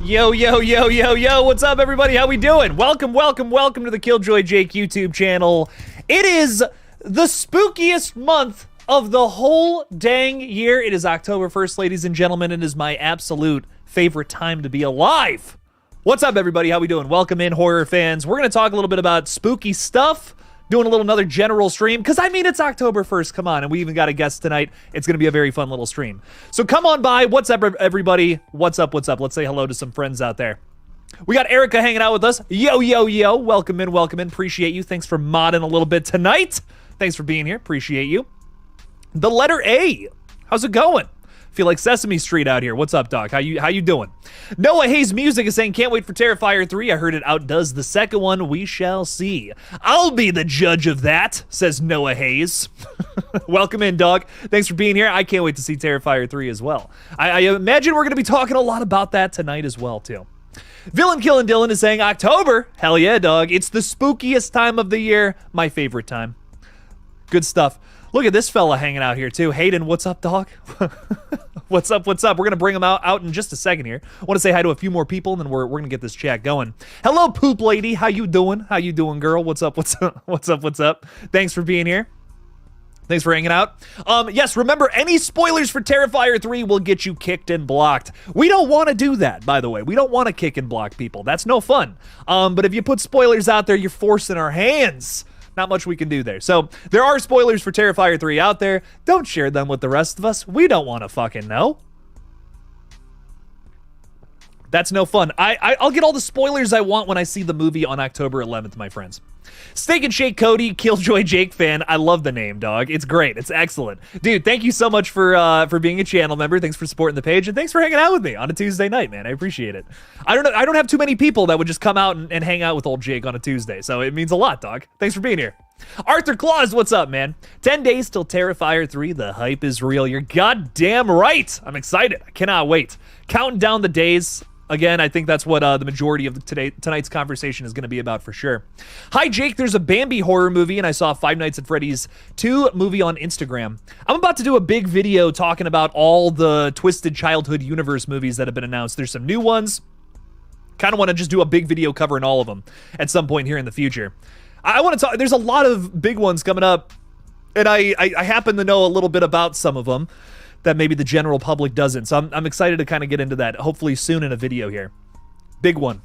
Yo, yo, yo, yo, yo, what's up, everybody? How we doing? Welcome to the Killjoy Jake YouTube channel. It is the spookiest month of the whole dang year. It is October 1st, ladies and gentlemen. It is my absolute favorite time to be alive. What's up, everybody? How we doing? Welcome in, horror fans. We're going to talk a little bit about spooky stuff, doing another general stream, because I mean, it's October 1st, come on, and we even got a guest tonight. It's going to be a very fun little stream. So come on by. What's up, everybody? What's up? Let's say hello to some friends out there. We got Erica hanging out with us. Yo, yo, yo. Welcome in. Appreciate you. Thanks for modding a little bit tonight. Thanks for being here. Appreciate you. The letter A. How's it going? Feel like Sesame Street out here. What's up, Doc? How you doing? Noah Hayes Music is saying, can't wait for Terrifier 3. I heard it outdoes the second one. We shall see. I'll be the judge of that, says Noah Hayes. Welcome in, dog. Thanks for being here. I can't wait to see Terrifier 3 as well. I imagine we're going to be talking a lot about that tonight as well, too. Villain Killin' Dylan is saying, October. Hell yeah, dog. It's the spookiest time of the year. My favorite time. Good stuff. Look at this fella hanging out here, too. Hayden, what's up, dog? What's up? We're going to bring him out in just a second here. I want to say hi to a few more people, and then we're going to get this chat going. Hello, Poop Lady. How you doing? How you doing, girl? What's up? What's up? Thanks for being here. Thanks for hanging out. Yes, remember, any spoilers for Terrifier 3 will get you kicked and blocked. We don't want to do that, by the way. We don't want to kick and block people. That's no fun. But if you put spoilers out there, you're forcing our hands. Not much we can do there. So there are spoilers for Terrifier 3 out there. Don't share them with the rest of us. We don't want to fucking know. That's no fun. I'll get all the spoilers I want when I see the movie on October 11th, my friends. Steak and Shake Cody, Killjoy Jake fan. I love the name, dog. It's great. It's excellent. Dude, thank you so much for being a channel member. Thanks for supporting the page, and thanks for hanging out with me on a Tuesday night, man. I appreciate it. I don't have too many people that would just come out and hang out with old Jake on a Tuesday, so it means a lot, dog. Thanks for being here. Arthur Claus, what's up, man? 10 days till Terrifier 3. The hype is real. You're goddamn right. I'm excited. I cannot wait. Counting down the days. Again, I think that's what the majority of tonight's conversation is going to be about for sure. Hi, Jake. There's a Bambi horror movie, and I saw Five Nights at Freddy's 2 movie on Instagram. I'm about to do a big video talking about all the Twisted Childhood Universe movies that have been announced. There's some new ones. Kind of want to just do a big video covering all of them at some point here in the future. I want to talk. There's a lot of big ones coming up, and I happen to know a little bit about some of them that maybe the general public doesn't. So I'm excited to kind of get into that, hopefully soon in a video here. Big one.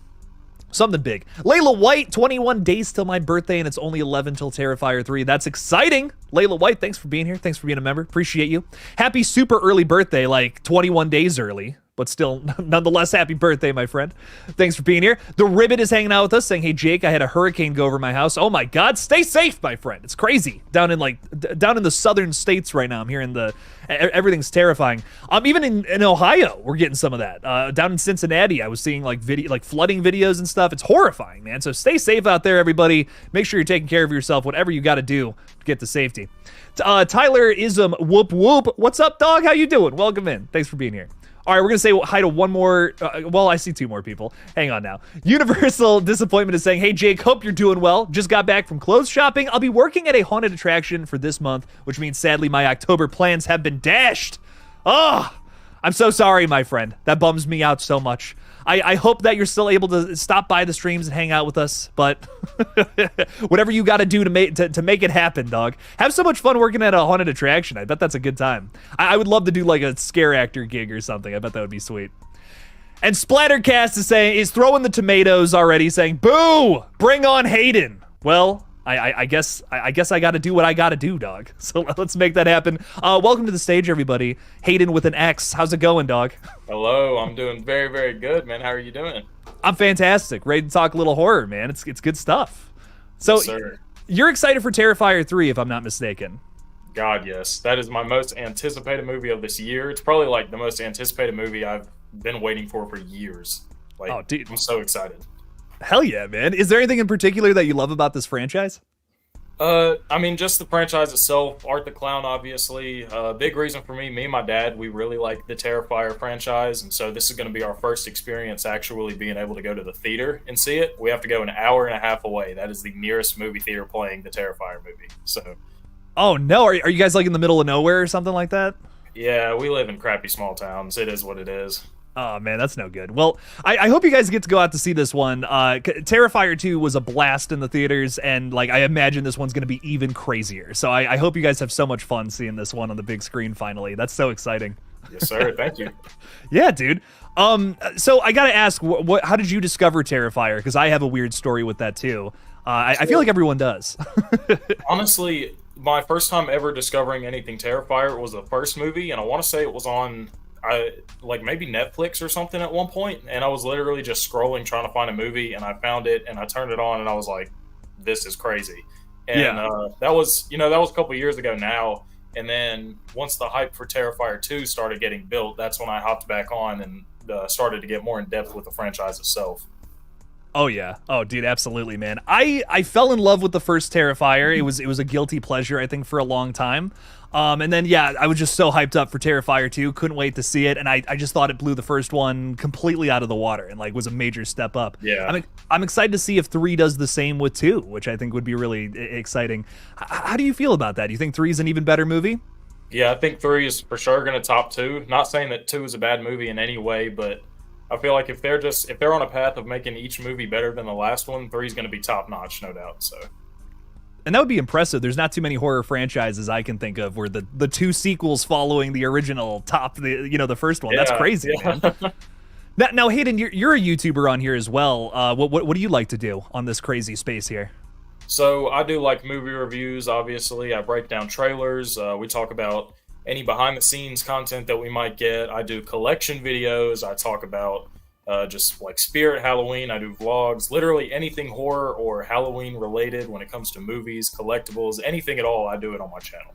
Something big. Layla White, 21 days till my birthday, and it's only 11 till Terrifier 3. That's exciting. Layla White, thanks for being here. Thanks for being a member. Appreciate you. Happy super early birthday, like 21 days early. But still, nonetheless, happy birthday, my friend. Thanks for being here. The Ribbit is hanging out with us, saying, hey, Jake, I had a hurricane go over my house. Oh, my God. Stay safe, my friend. It's crazy. Down in the southern states right now. I'm hearing everything's terrifying. Even in Ohio, we're getting some of that. Down in Cincinnati, I was seeing, flooding videos and stuff. It's horrifying, man. So stay safe out there, everybody. Make sure you're taking care of yourself, whatever you got to do to get to safety. Tyler Ism, whoop, whoop. What's up, dog? How you doing? Welcome in. Thanks for being here. All right, we're going to say hi to one more. Well, I see two more people. Hang on now. Universal Disappointment is saying, hey, Jake, hope you're doing well. Just got back from clothes shopping. I'll be working at a haunted attraction for this month, which means, sadly, my October plans have been dashed. Oh, I'm so sorry, my friend. That bums me out so much. I hope that you're still able to stop by the streams and hang out with us, but whatever you got to do to make it happen, dog. Have so much fun working at a haunted attraction. I bet that's a good time. I would love to do like a scare actor gig or something. I bet that would be sweet. And Splattercast is throwing the tomatoes already, saying, boo, bring on Hayden. Well, I guess I got to do what I got to do, dog. So let's make that happen. Welcome to the stage, everybody. Hayden with an X. How's it going, dog? Hello, I'm doing very, very good, man. How are you doing? I'm fantastic. Ready to talk a little horror, man. It's good stuff. So Yes, sir. You're excited for Terrifier 3, if I'm not mistaken. God, yes. That is my most anticipated movie of this year. It's probably like the most anticipated movie I've been waiting for years. Like, oh, dude. I'm so excited. Hell yeah, man. Is there anything in particular that you love about this franchise? I mean, just the franchise itself. Art the Clown, obviously. Big reason for me and my dad, we really like the Terrifier franchise, and so this is going to be our first experience actually being able to go to the theater and see it. We have to go an hour and a half away. That is the nearest movie theater playing the Terrifier movie. So, oh no, are you guys like in the middle of nowhere or something like that? yeah, we live in crappy small towns. It is what it is. Oh man, that's no good. Well, I hope you guys get to go out to see this one. Terrifier 2 was a blast in the theaters, and like I imagine this one's going to be even crazier. So I hope you guys have so much fun seeing this one on the big screen finally. That's so exciting. Yes, sir. Thank you. Yeah, dude. So I gotta ask, how did you discover Terrifier? Because I have a weird story with that too. I feel like everyone does. Honestly, my first time ever discovering anything Terrifier was the first movie, and I want to say it was on, like maybe Netflix or something at one point, and I was literally just scrolling trying to find a movie, and I found it, and I turned it on, and I was like, "This is crazy." And that was a couple years ago now. And then once the hype for Terrifier 2 started getting built, that's when I hopped back on and started to get more in depth with the franchise itself. Oh yeah. Oh dude, absolutely, man. I fell in love with the first Terrifier. It was a guilty pleasure, I think, for a long time. And then yeah, I was just so hyped up for Terrifier 2, couldn't wait to see it, and I just thought it blew the first one completely out of the water and like was a major step up. Yeah. I'm excited to see if 3 does the same with 2, which I think would be really exciting. How do you feel about that? Do you think 3 is an even better movie? Yeah, I think 3 is for sure going to top 2. Not saying that 2 is a bad movie in any way, but I feel like if they're on a path of making each movie better than the last one, 3 is going to be top notch, no doubt. So. And that would be impressive. There's not too many horror franchises I can think of where the 2 sequels following the original top the first one. Yeah, that's crazy, man. Now, Hayden, you're a YouTuber on here as well. What do you like to do on this crazy space here? So I do like movie reviews, obviously. I break down trailers. We talk about any behind-the-scenes content that we might get. I do collection videos. I talk about just like Spirit Halloween. I do vlogs. Literally anything horror or Halloween related when it comes to movies, collectibles, anything at all, I do it on my channel.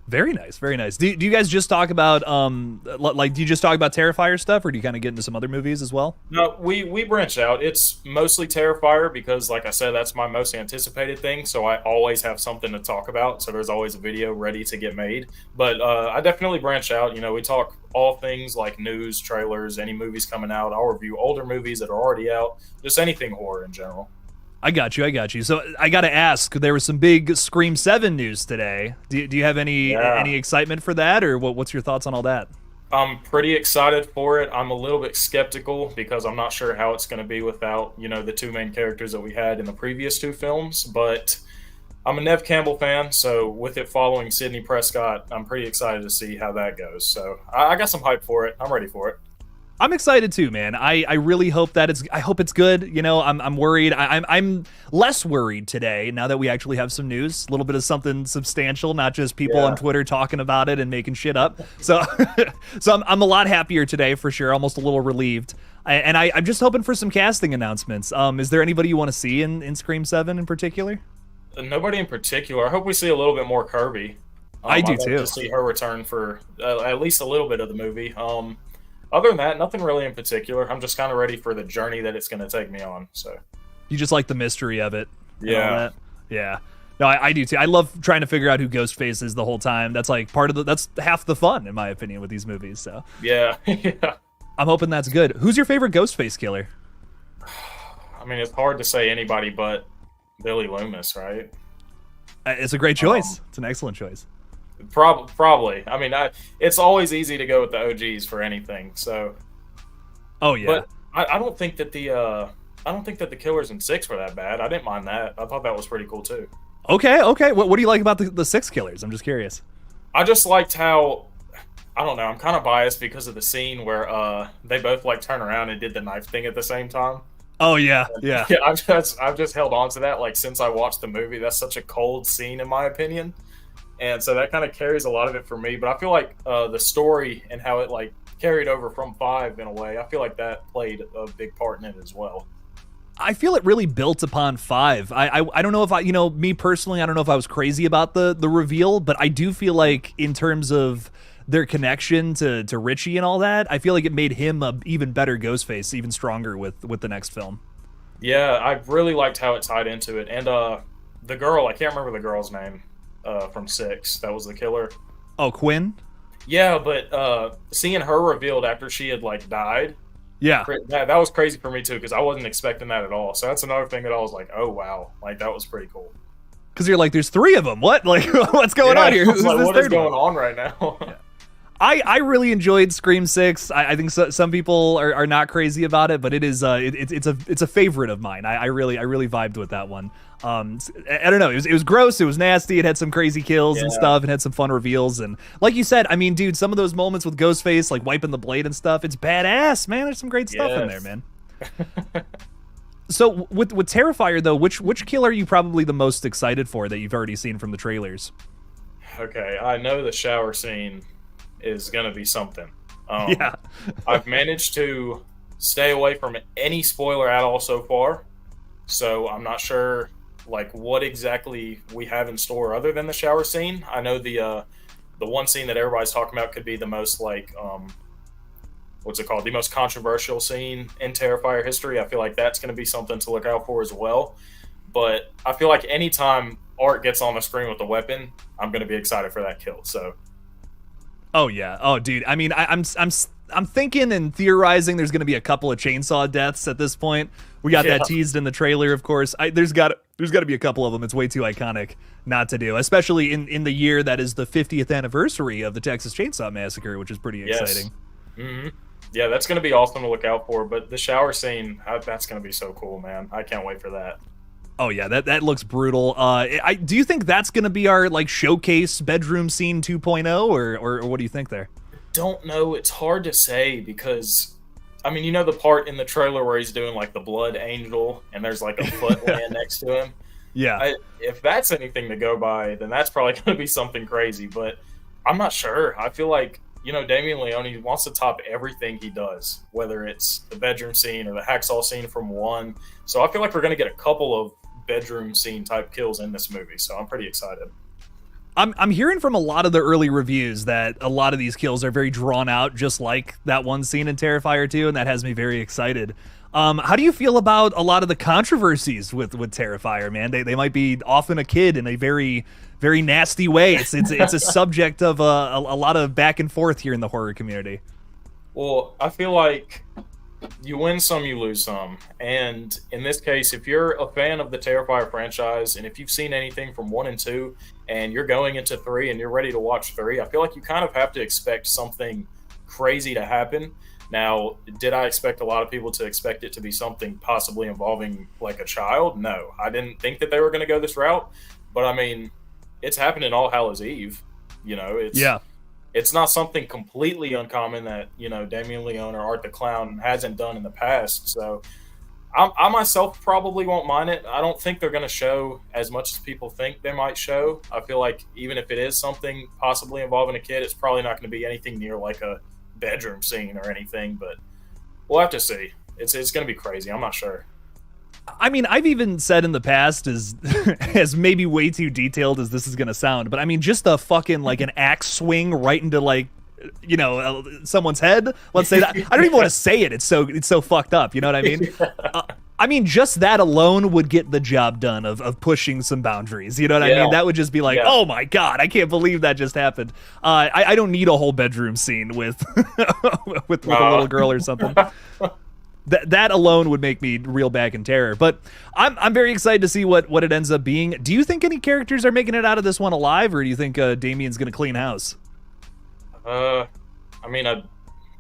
Very nice, very nice. Do you guys just talk about do you just talk about Terrifier stuff, or do you kind of get into some other movies as well? No, we branch out. It's mostly Terrifier because, like I said, that's my most anticipated thing. So I always have something to talk about. So there's always a video ready to get made. But I definitely branch out. You know, we talk all things like news, trailers, any movies coming out. I'll review older movies that are already out. Just anything horror in general. I got you. So I got to ask, there was some big Scream 7 news today. Do you have any excitement for that, or what's your thoughts on all that? I'm pretty excited for it. I'm a little bit skeptical because I'm not sure how it's going to be without, the 2 main characters that we had in the previous 2 films. But I'm a Nev Campbell fan, so with it following Sidney Prescott, I'm pretty excited to see how that goes. So I got some hype for it. I'm ready for it. I'm excited too, man. I really hope that I hope it's good. I'm worried. I'm less worried today now that we actually have some news, a little bit of something substantial, not just people on Twitter talking about it and making shit up. So, I'm a lot happier today for sure. Almost a little relieved. And I'm just hoping for some casting announcements. Is there anybody you want to see in Scream 7 in particular? Nobody in particular. I hope we see a little bit more Kirby. I do too. To see her return for at least a little bit of the movie. Other than that, nothing really in particular. I'm just kind of ready for the journey that it's going to take me on. So, you just like the mystery of it. Yeah. Yeah. No, I do too. I love trying to figure out who Ghostface is the whole time. That's like that's half the fun, in my opinion, with these movies. So yeah. I'm hoping that's good. Who's your favorite Ghostface killer? I mean, it's hard to say anybody but Billy Loomis, right? It's a great choice. It's an excellent choice. Probably. I mean, it's always easy to go with the OGs for anything. So. Oh yeah. But I don't think that the killers in 6 were that bad. I didn't mind that. I thought that was pretty cool too. Okay. What do you like about the 6 killers? I'm just curious. I just liked how, I don't know, I'm kind of biased because of the scene where they both like turn around and did the knife thing at the same time. Oh yeah. I've just held on to that like since I watched the movie. That's such a cold scene in my opinion. And so that kind of carries a lot of it for me. But I feel like the story and how it like carried over from 5 in a way, I feel like that played a big part in it as well. I feel it really built upon 5. I don't know if me personally, I don't know if I was crazy about the reveal, but I do feel like in terms of their connection to Richie and all that, I feel like it made him a even better Ghostface, even stronger with the next film. Yeah, I really liked how it tied into it. And the girl, I can't remember the girl's name. From 6, that was the killer. Oh, Quinn? Yeah, but seeing her revealed after she had like died, yeah, that was crazy for me too because I wasn't expecting that at all. So that's another thing that I was like, oh wow, like that was pretty cool. Because you're like, there's 3 of them. What? Like, what's going on here? Who's like, what is going on right now? Yeah. I really enjoyed Scream 6. I think some people are not crazy about it, but it is it's a favorite of mine. I really vibed with that one. I don't know. It was gross. It was nasty. It had some crazy kills and stuff. It had some fun reveals. And like you said, I mean, dude, some of those moments with Ghostface, like wiping the blade and stuff, it's badass, man. There's some great stuff in there, man. So with Terrifier though, which kill are you probably the most excited for that you've already seen from the trailers? Okay, I know the shower scene is gonna be something. Yeah. I've managed to stay away from any spoiler at all so far, so I'm not sure like what exactly we have in store other than the shower scene. I know the one scene that everybody's talking about could be the most like what's it called? The most controversial scene in Terrifier history. I feel like that's going to be something to look out for as well. But I feel like anytime Art gets on the screen with a weapon, I'm going to be excited for that kill. So. Oh yeah. Oh dude. I mean, I'm thinking and theorizing there's going to be a couple of chainsaw deaths at this point. We got that teased in the trailer, of course. There's got to be a couple of them. It's way too iconic not to do, especially in the year that is the 50th anniversary of the Texas Chainsaw Massacre, which is pretty exciting. Mm-hmm. Yeah, that's going to be awesome to look out for. But the shower scene, that's going to be so cool, man. I can't wait for that. Oh yeah, that looks brutal. Do you think that's going to be our like showcase bedroom scene 2.0, or what do you think there? Don't know. It's hard to say because, I mean, you know the part in the trailer where he's doing like the blood angel and there's like a foot laying next to him? Yeah. If that's anything to go by, then that's probably going to be something crazy. But I'm not sure. I feel like, you know, Damien Leone wants to top everything he does, whether it's the bedroom scene or the hacksaw scene from 1. So I feel like we're going to get a couple of bedroom scene type kills in this movie. So I'm pretty excited. I'm hearing from a lot of the early reviews that a lot of these kills are very drawn out, just like that one scene in Terrifier 2, and that has me very excited. How do you feel about a lot of the controversies with Terrifier, man? They might be offing a kid in a very, very nasty way. It's a subject of a lot of back and forth here in the horror community. Well, I feel like you win some, you lose some. And in this case, if you're a fan of the Terrifier franchise, and if you've seen anything from 1 and 2, and you're going into 3 and you're ready to watch 3, I feel like you kind of have to expect something crazy to happen. Now, did I expect a lot of people to expect it to be something possibly involving like a child? No, I didn't think that they were going to go this route. But I mean, it's happened in All Hallows Eve. You know, it's not something completely uncommon that, you know, Damien Leone or Art the Clown hasn't done in the past. So I myself probably won't mind it. I don't think they're going to show as much as people think they might show. I feel like even if it is something possibly involving a kid, it's probably not going to be anything near like a bedroom scene or anything. But we'll have to see. It's going to be crazy. I'm not sure. I mean, I've even said in the past as maybe way too detailed as this is going to sound, but I mean, just a fucking like an axe swing right into like, you know, someone's head. Let's say that. I don't even want to say it. It's so fucked up. You know what I mean? I mean, just that alone would get the job done of pushing some boundaries. You know what I mean? That would just be like, oh my God, I can't believe that just happened. I don't need a whole bedroom scene with with a little girl or something. That alone would make me reel back in terror. But I'm very excited to see what it ends up being. Do you think any characters are making it out of this one alive, or do you think Damien's going to clean house? I mean,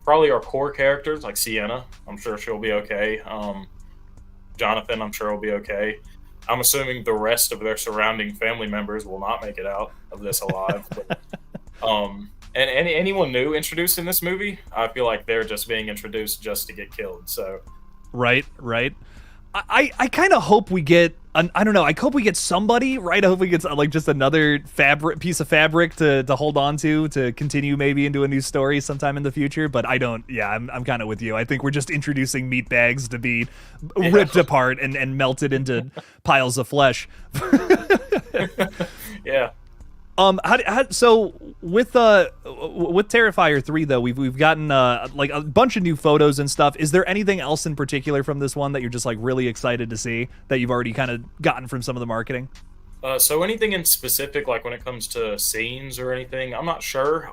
probably our core characters, like Sienna. I'm sure she'll be okay. Jonathan, I'm sure will be okay. I'm assuming the rest of their surrounding family members will not make it out of this alive. But, and anyone new introduced in this movie, I feel like they're just being introduced just to get killed. So, right. I kind of hope we get. I don't know. I hope we get somebody, right? I hope we get like just another piece of fabric to hold on to continue maybe into a new story sometime in the future. But I don't. Yeah, I'm kind of with you. I think we're just introducing meat bags to be ripped apart and melted into piles of flesh. Yeah. So with Terrifier 3 though, we've gotten like a bunch of new photos and stuff. Is there anything else in particular from this one that you're just like really excited to see that you've already kind of gotten from some of the marketing? So anything in specific, like when it comes to scenes or anything, I'm not sure.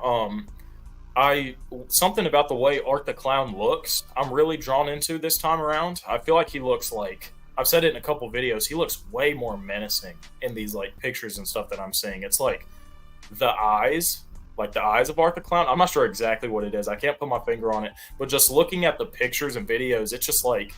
Something about the way Art the Clown looks, I'm really drawn into this time around. I feel like he looks like, I've said it in a couple videos, he looks way more menacing in these like pictures and stuff that I'm seeing. It's like the eyes like the eyes of Art the Clown. I'm not sure exactly what it is. I can't put my finger on it, but just looking at the pictures and videos, it's just like,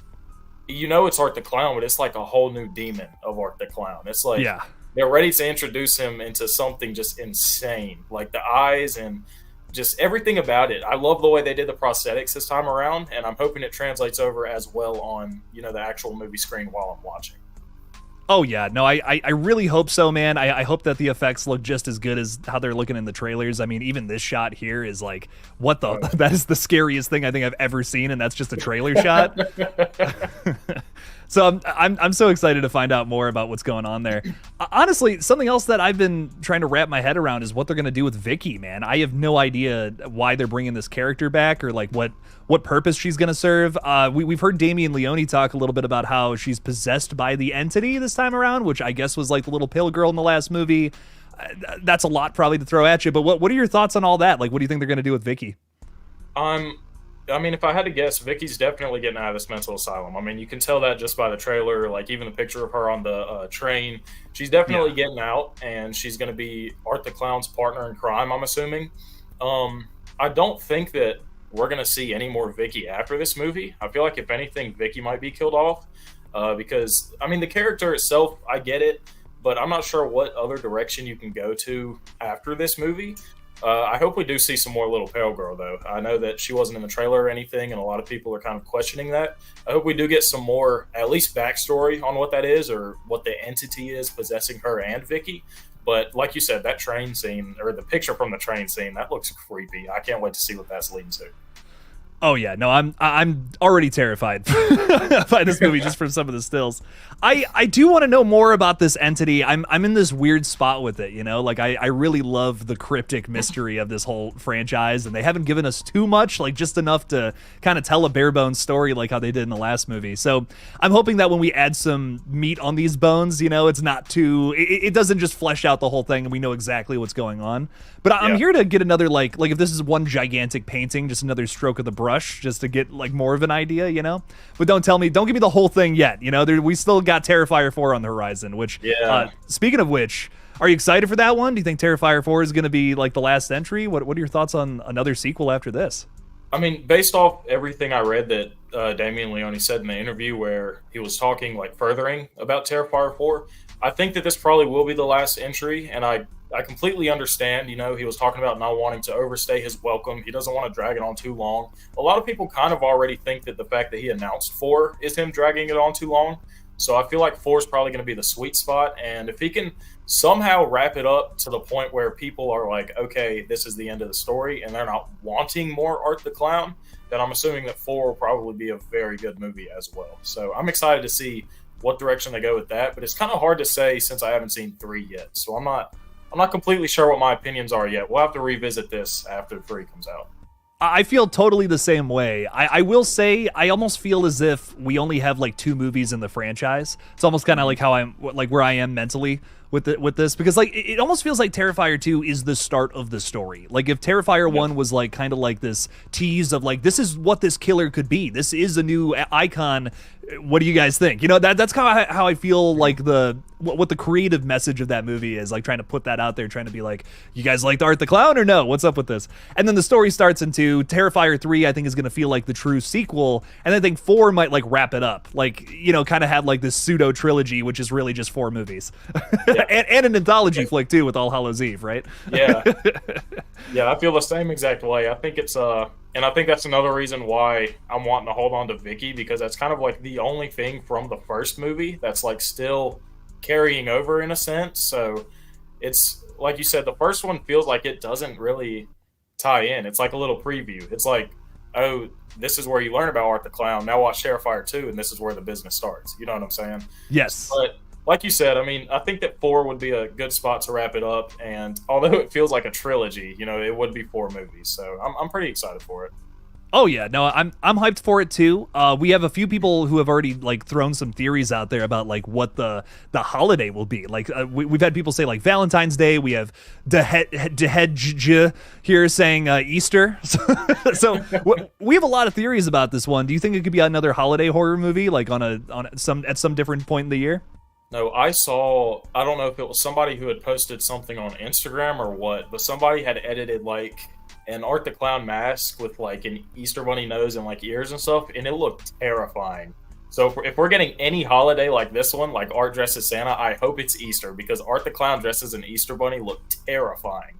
it's Art the Clown, but it's like a whole new demon of Art the Clown. It's like Yeah. they're ready to introduce him into something just insane, like the eyes and just everything about it. I love the way they did the prosthetics this time around, and I'm hoping it translates over as well on the actual movie screen while I'm watching. Oh yeah, no, I really hope so, man. I hope that the effects look just as good as how they're looking in the trailers. I mean, even this shot here is like, what the? That is the scariest thing I think I've ever seen, and that's just a trailer shot. So I'm so excited to find out more about what's going on there. Honestly, something else that I've been trying to wrap my head around is what they're going to do with Vicky, man. I have no idea why they're bringing this character back or like what purpose she's going to serve. We've heard Damien Leone talk a little bit about how she's possessed by the entity this time around, which I guess was like the little pale girl in the last movie. That's a lot probably to throw at you, but what are your thoughts on all that? Like, what do you think they're going to do with Vicky? I mean, if I had to guess, Vicky's definitely getting out of this mental asylum. I mean, you can tell that just by the trailer, like even the picture of her on the train. She's definitely getting out, and she's going to be Art the Clown's partner in crime, I'm assuming. I don't think that we're going to see any more Vicky after this movie. I feel like, if anything, Vicky might be killed off because, I mean, the character itself, I get it, but I'm not sure what other direction you can go to after this movie. I hope we do see some more little pale girl, though. I know that she wasn't in the trailer or anything, and a lot of people are kind of questioning that. I hope we do get some more, at least backstory on what that is or what the entity is possessing her and Vicky. But like you said, that train scene, or the picture from the train scene, that looks creepy. I can't wait to see what that's leading to. Oh yeah, no, I'm already terrified by this movie just from some of the stills. I do want to know more about this entity. I'm in this weird spot with it, like I really love the cryptic mystery of this whole franchise, and they haven't given us too much, like just enough to kind of tell a bare bones story like how they did in the last movie. So I'm hoping that when we add some meat on these bones, it's not too, it doesn't just flesh out the whole thing and we know exactly what's going on. But I'm here to get another like if this is one gigantic painting, just another stroke of the brush, just to get like more of an idea, But don't give me the whole thing yet, we still got Terrifier 4 on the horizon, which, speaking of which, are you excited for that one? Do you think Terrifier 4 is going to be like the last entry? What are your thoughts on another sequel after this? I mean, based off everything I read that Damien Leone said in the interview where he was talking like furthering about Terrifier 4, I think that this probably will be the last entry, and I completely understand, he was talking about not wanting to overstay his welcome. He doesn't want to drag it on too long. A lot of people kind of already think that the fact that he announced 4 is him dragging it on too long. So I feel like 4 is probably going to be the sweet spot. And if he can somehow wrap it up to the point where people are like, okay, this is the end of the story, and they're not wanting more Art the Clown, then I'm assuming that 4 will probably be a very good movie as well. So I'm excited to see what direction they go with that. But it's kind of hard to say since I haven't seen 3 yet. So I'm not completely sure what my opinions are yet. We'll have to revisit this after 3 comes out. I feel totally the same way. I will say I almost feel as if we only have like 2 movies in the franchise. It's almost kind of like how I'm like where I am mentally with this, because like it almost feels like Terrifier 2 is the start of the story. Like if Terrifier 1 was like kind of like this tease of like, this is what this killer could be. This is a new icon. What do you guys think? That's kind of how I feel like what the creative message of that movie is, like trying to put that out there, trying to be like, you guys liked Art the Clown or no? What's up with this? And then the story starts into Terrifier 3, I think is going to feel like the true sequel. And I think 4 might like wrap it up. Like, kind of have like this pseudo trilogy, which is really just 4 movies. Yeah. and an anthology flick too with All Hallows Eve, right? Yeah. Yeah, I feel the same exact way. I think it's and I think that's another reason why I'm wanting to hold on to Vicky, because that's kind of like the only thing from the first movie that's like still carrying over in a sense. So it's like you said, the first one feels like it doesn't really tie in. It's like a little preview. It's like, oh, this is where you learn about Art the Clown. Now watch Terrifier 2, and this is where the business starts. You know what I'm saying? Yes. But like you said, I mean, I think that 4 would be a good spot to wrap it up. And although it feels like a trilogy, it would be 4 movies. So I'm pretty excited for it. Oh yeah, no, I'm hyped for it too. We have a few people who have already like thrown some theories out there about like what the holiday will be. Like we've had people say like Valentine's Day. We have Dehedj here saying Easter. So we have a lot of theories about this one. Do you think it could be another holiday horror movie, like at some different point in the year? No, I don't know if it was somebody who had posted something on Instagram or what, but somebody had edited like an Art the Clown mask with like an Easter bunny nose and like ears and stuff, and it looked terrifying. So if we're getting any holiday like this one, like Art dresses Santa, I hope it's Easter because Art the Clown dresses an Easter bunny looked terrifying.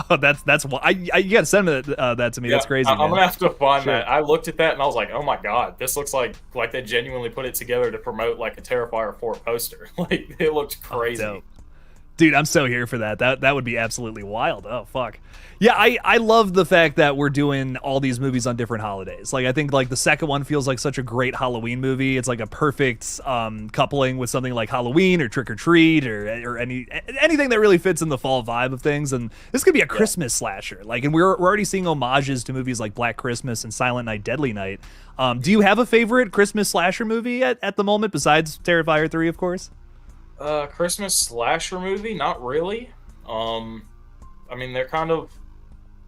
Oh, that's why you gotta send that to me. Yeah, That's crazy. I'm Man. gonna have to find Sure. that. I looked at that and I was like, oh my god, this looks like they genuinely put it together to promote like a Terrifier 4 poster. Like it looked Oh, crazy. dope. Dude, I'm so here for that. That would be absolutely wild. Oh fuck. Yeah, I love the fact that we're doing all these movies on different holidays. Like I think like the second one feels like such a great Halloween movie. It's like a perfect coupling with something like Halloween or Trick or Treat or anything that really fits in the fall vibe of things. And this could be a Christmas slasher. Like, and we're already seeing homages to movies like Black Christmas and Silent Night, Deadly Night. Do you have a favorite Christmas slasher movie at the moment besides Terrifier 3, of course? Christmas slasher movie? Not really. I mean, they're kind of.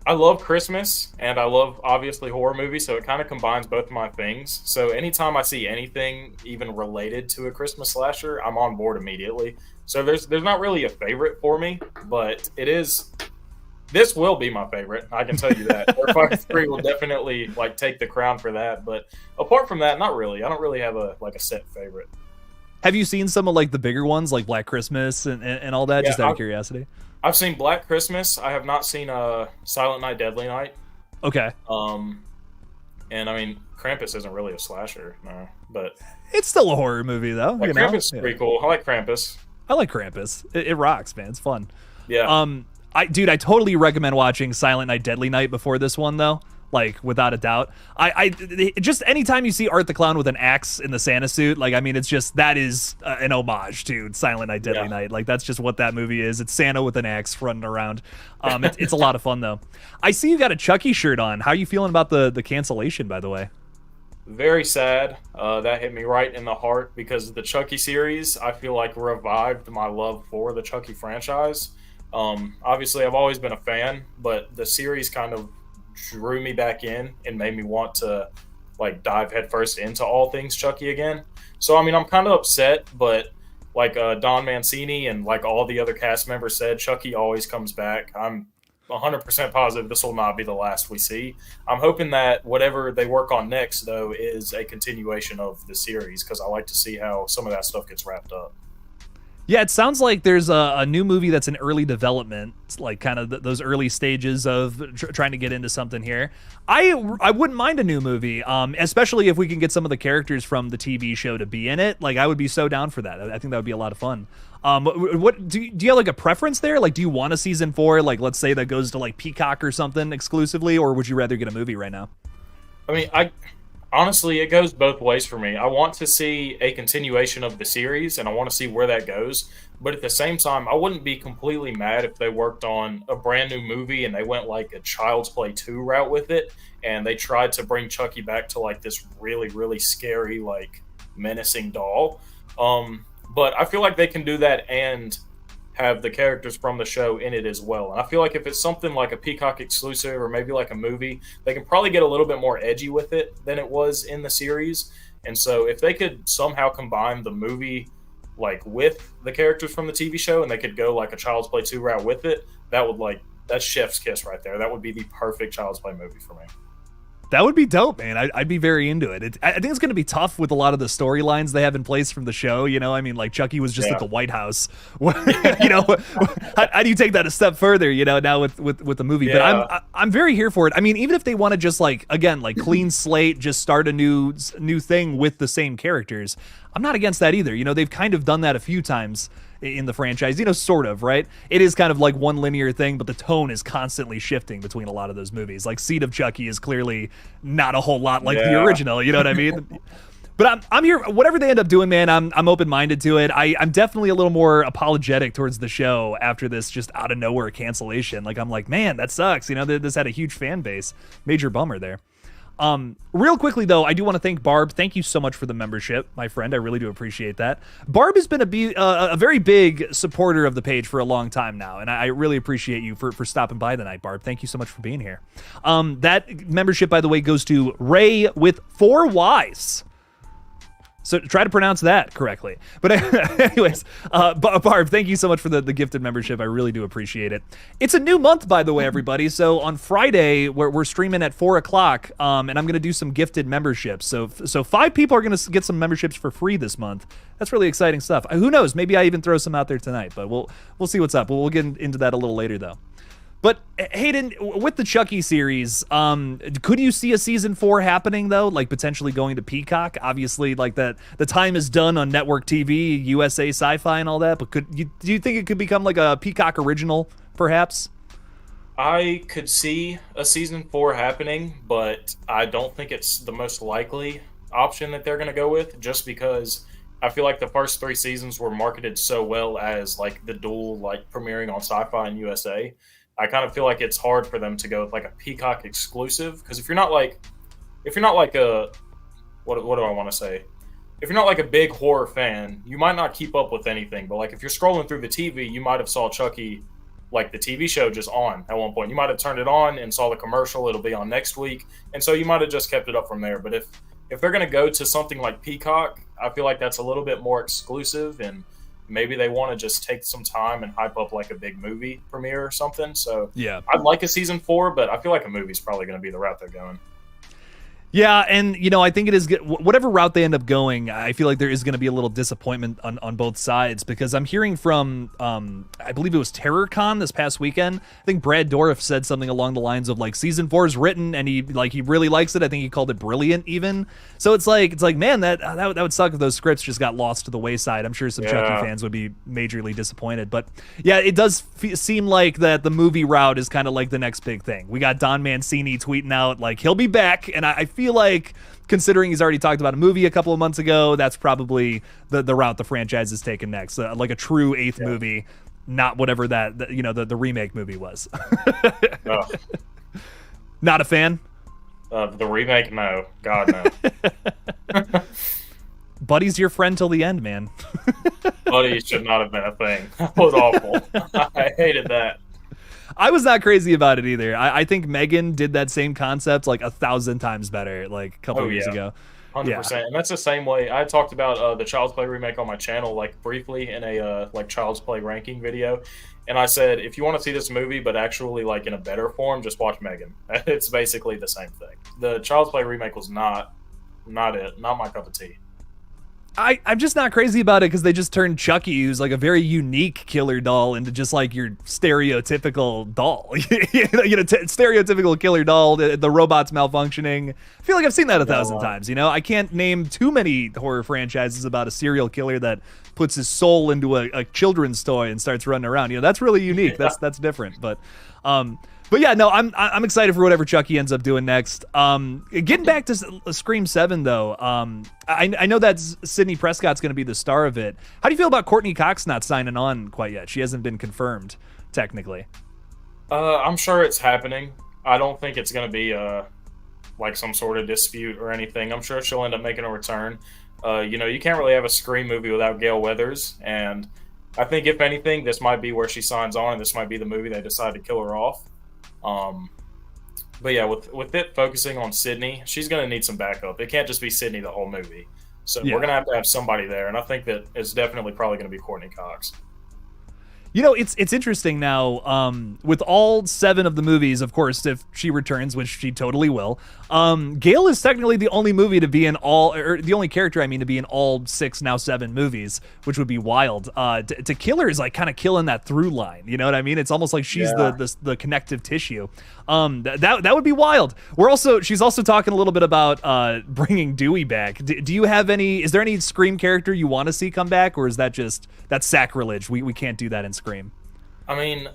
I love Christmas and I love obviously horror movies, so it kind of combines both my things. So anytime I see anything even related to a Christmas slasher, I'm on board immediately. So there's not really a favorite for me, but it is. This will be my favorite. I can tell you that. Terrifier 3 will definitely like take the crown for that. But apart from that, not really. I don't really have a set favorite. Have you seen some of like the bigger ones like Black Christmas and all that? Yeah, Just out of curiosity. I've seen Black Christmas. I have not seen Silent Night, Deadly Night. Okay. And I mean, Krampus isn't really a slasher, no. But It's still a horror movie though. like, You know? Krampus is pretty cool. I like Krampus. I like Krampus. It rocks, man. It's fun. Yeah. I totally recommend watching Silent Night, Deadly Night before this one though. Like without a doubt. Just anytime you see Art the Clown with an axe in the Santa suit, like I mean, it's just that is an homage to Silent Night, Deadly Night. Like that's just what that movie is. It's Santa with an axe running around. It's a lot of fun though. I see you got a Chucky shirt on. How are you feeling about the cancellation, by the way? Very sad. That hit me right in the heart because the Chucky series, I feel like revived my love for the Chucky franchise. Obviously, I've always been a fan, but the series kind of drew me back in and made me want to like dive headfirst into all things Chucky again. So I mean, I'm kind of upset, but like Don Mancini and like all the other cast members said, Chucky always comes back. I'm 100% positive this will not be the last we see. I'm hoping that whatever they work on next, though, is a continuation of the series because I like to see how some of that stuff gets wrapped up. Yeah, it sounds like there's a new movie that's in early development. It's like kind of those early stages of trying to get into something here. I wouldn't mind a new movie, especially if we can get some of the characters from the TV show to be in it. Like I would be so down for that. I think that would be a lot of fun. What do you have like a preference there? Like, do you want a season 4? Like, let's say that goes to like Peacock or something exclusively, or would you rather get a movie right now? I mean, honestly, it goes both ways for me. I want to see a continuation of the series, and I want to see where that goes. But at the same time, I wouldn't be completely mad if they worked on a brand new movie and they went like a Child's Play 2 route with it, and they tried to bring Chucky back to like this really, really scary, like menacing doll. But I feel like they can do that and have the characters from the show in it as well. And I feel like if it's something like a Peacock exclusive or maybe like a movie, they can probably get a little bit more edgy with it than it was in the series. And so if they could somehow combine the movie like with the characters from the TV show and they could go like a Child's Play 2 route with it, that would like, that's chef's kiss right there. That would be the perfect Child's Play movie for me. That would be dope, man. I'd be very into it. I think it's going to be tough with a lot of the storylines they have in place from the show. You know, I mean, like Chucky was just at the White House. You know, how do you take that a step further? You know, now with the movie. Yeah. But I'm very here for it. I mean, even if they want to just like again like clean slate, just start a new thing with the same characters, I'm not against that either. You know, they've kind of done that a few times in the franchise, you know, sort of, right? It is kind of like one linear thing, but the tone is constantly shifting between a lot of those movies. Like Seed of Chucky is clearly not a whole lot like the original, you know what I mean? But I'm here, whatever they end up doing, man, I'm open-minded to it. I'm definitely a little more apologetic towards the show after this just out of nowhere cancellation. Like, I'm like, man, that sucks. You know, this had a huge fan base. Major bummer there. Real quickly though, I do want to thank Barb. Thank you so much for the membership, my friend. I really do appreciate that. Barb has been a very big supporter of the page for a long time now, and I really appreciate you for stopping by tonight, Barb. Thank you so much for being here. That membership, by the way, goes to Ray with 4 Ys. So try to pronounce that correctly. But anyways, Barb, thank you so much for the gifted membership. I really do appreciate it. It's a new month, by the way, everybody. So on Friday, we're streaming at 4 o'clock, and I'm going to do some gifted memberships. So 5 people are going to get some memberships for free this month. That's really exciting stuff. Who knows? Maybe I even throw some out there tonight, but we'll see what's up. We'll get into that a little later, though. But Hayden, with the Chucky series, could you see a season 4 happening though? Like potentially going to Peacock? Obviously, like that the time is done on network TV, USA Sci-Fi, and all that. But do you think it could become like a Peacock original, perhaps? I could see a season 4 happening, but I don't think it's the most likely option that they're going to go with, just because I feel like the first 3 seasons were marketed so well as like the dual like premiering on Sci-Fi and USA. I kind of feel like it's hard for them to go with like a Peacock exclusive, because if you're not like a what do I want to say? If you're not like a big horror fan, you might not keep up with anything. But like if you're scrolling through the TV, you might have saw Chucky, like the TV show, just on at one point. You might have turned it on and saw the commercial. It'll be on next week, and so you might have just kept it up from there. But if they're gonna go to something like Peacock, I feel like that's a little bit more exclusive, and maybe they want to just take some time and hype up like a big movie premiere or something. So yeah, I'd like a season 4, but I feel like a movie's probably going to be the route they're going. Yeah, and I think it is whatever route they end up going. I feel like there is going to be a little disappointment on both sides, because I'm hearing from I believe it was TerrorCon this past weekend. I think Brad Dourif said something along the lines of like season 4 is written and he really likes it. I think he called it brilliant even. So it's like man, that would suck if those scripts just got lost to the wayside. I'm sure some Chucky fans would be majorly disappointed. But yeah, it does seem like that the movie route is kind of like the next big thing. We got Don Mancini tweeting out like he'll be back, and I feel like, considering he's already talked about a movie a couple of months ago, that's probably the route the franchise is taking next, like a true 8th movie, not whatever the remake movie was. Not a fan? The remake, no. God, no. Buddy's your friend till the end, man. Buddy should not have been a thing. That was awful. I hated that. I was not crazy about it either. I think Megan did that same concept like 1,000 times better, like a couple years ago. 100%. And that's the same way I talked about the Child's Play remake on my channel, like briefly in a like Child's Play ranking video. And I said, if you want to see this movie, but actually like in a better form, just watch Megan. It's basically the same thing. The Child's Play remake was not my cup of tea. I'm just not crazy about it because they just turned Chucky, who's like a very unique killer doll, into just like your stereotypical doll. Stereotypical killer doll. The robot's malfunctioning. I feel like I've seen that 1,000 times. I can't name too many horror franchises about a serial killer that puts his soul into a children's toy and starts running around. That's really unique. That's different. But yeah, no, I'm excited for whatever Chucky ends up doing next. Getting back to Scream 7, though, I know that Sidney Prescott's going to be the star of it. How do you feel about Courtney Cox not signing on quite yet? She hasn't been confirmed, technically. I'm sure it's happening. I don't think it's going to be like some sort of dispute or anything. I'm sure she'll end up making a return. You can't really have a Scream movie without Gale Weathers, and I think if anything, this might be where she signs on, and this might be the movie they decide to kill her off. But yeah, with it focusing on Sydney, she's going to need some backup. It can't just be Sydney the whole movie. So we're going to have somebody there, and I think that it's definitely probably going to be Courtney Cox. It's interesting now, with all 7 of the movies, of course, if she returns, which she totally will, Gale is technically the only movie to be in the only character, to be in all 6, now 7 movies, which would be wild. To kill her is like kind of killing that through line, you know what I mean? It's almost like she's the connective tissue. That would be wild. She's also talking a little bit about bringing Dewey back. Do you have is there any Scream character you want to see come back, or is that's sacrilege? We can't do that in Scream. I mean,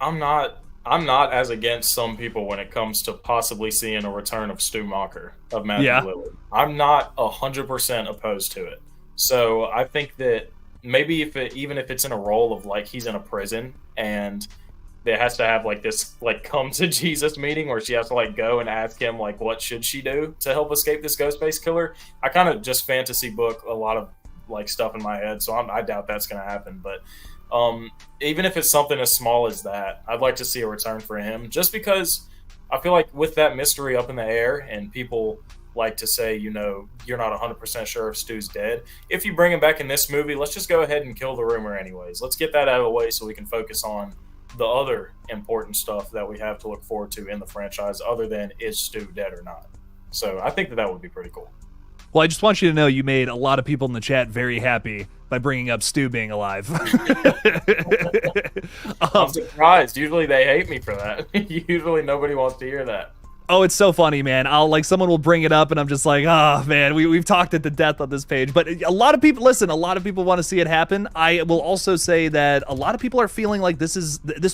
I'm not as against some people when it comes to possibly seeing a return of Stu Macher, of Matthew Lillard. I'm not 100% opposed to it. So I think that maybe even if it's in a role of like he's in a prison and there has to have like this like come to Jesus meeting where she has to like go and ask him like what should she do to help escape this Ghostface killer. I kind of just fantasy book a lot of like stuff in my head, so I doubt that's going to happen. But even if it's something as small as that, I'd like to see a return for him, just because I feel like with that mystery up in the air and people like to say, you know, you're not 100% sure if Stu's dead. If you bring him back in this movie, let's just go ahead and kill the rumor anyways. Let's get that out of the way so we can focus on the other important stuff that we have to look forward to in the franchise, other than is Stu dead or not. So I think that would be pretty cool. Well, I just want you to know you made a lot of people in the chat very happy by bringing up Stu being alive. I'm surprised. Usually they hate me for that. Usually nobody wants to hear that. Oh, it's so funny, man. Someone will bring it up and I'm just like, oh man, we've talked it to death on this page. But a lot of people, listen, a lot of people want to see it happen. I will also say that a lot of people are feeling like this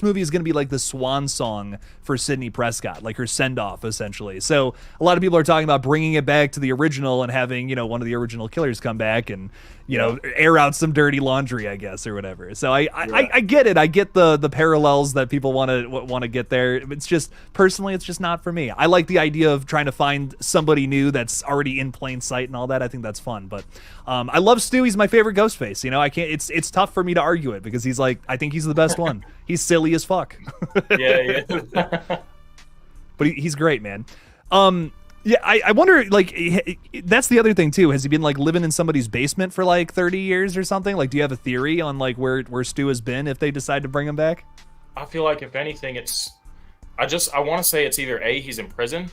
movie is going to be like the swan song for Sidney Prescott, like her send-off, essentially. So a lot of people are talking about bringing it back to the original and having, you know, one of the original killers come back and, you know, air out some dirty laundry, I guess, or whatever. So I get it. I get the parallels that people want to get there. It's just, personally, it's just not for me. I like the idea of trying to find somebody new that's already in plain sight and all that. I think that's fun. But I love Stu. He's my favorite Ghostface. You know, I can't. It's tough for me to argue it because he's like, I think he's the best one. He's silly as fuck. Yeah. But he's great, man. Yeah, I wonder, like, that's the other thing, too. Has he been, like, living in somebody's basement for, like, 30 years or something? Like, do you have a theory on, like, where Stu has been if they decide to bring him back? I feel like, if anything, I want to say it's either A, he's in prison,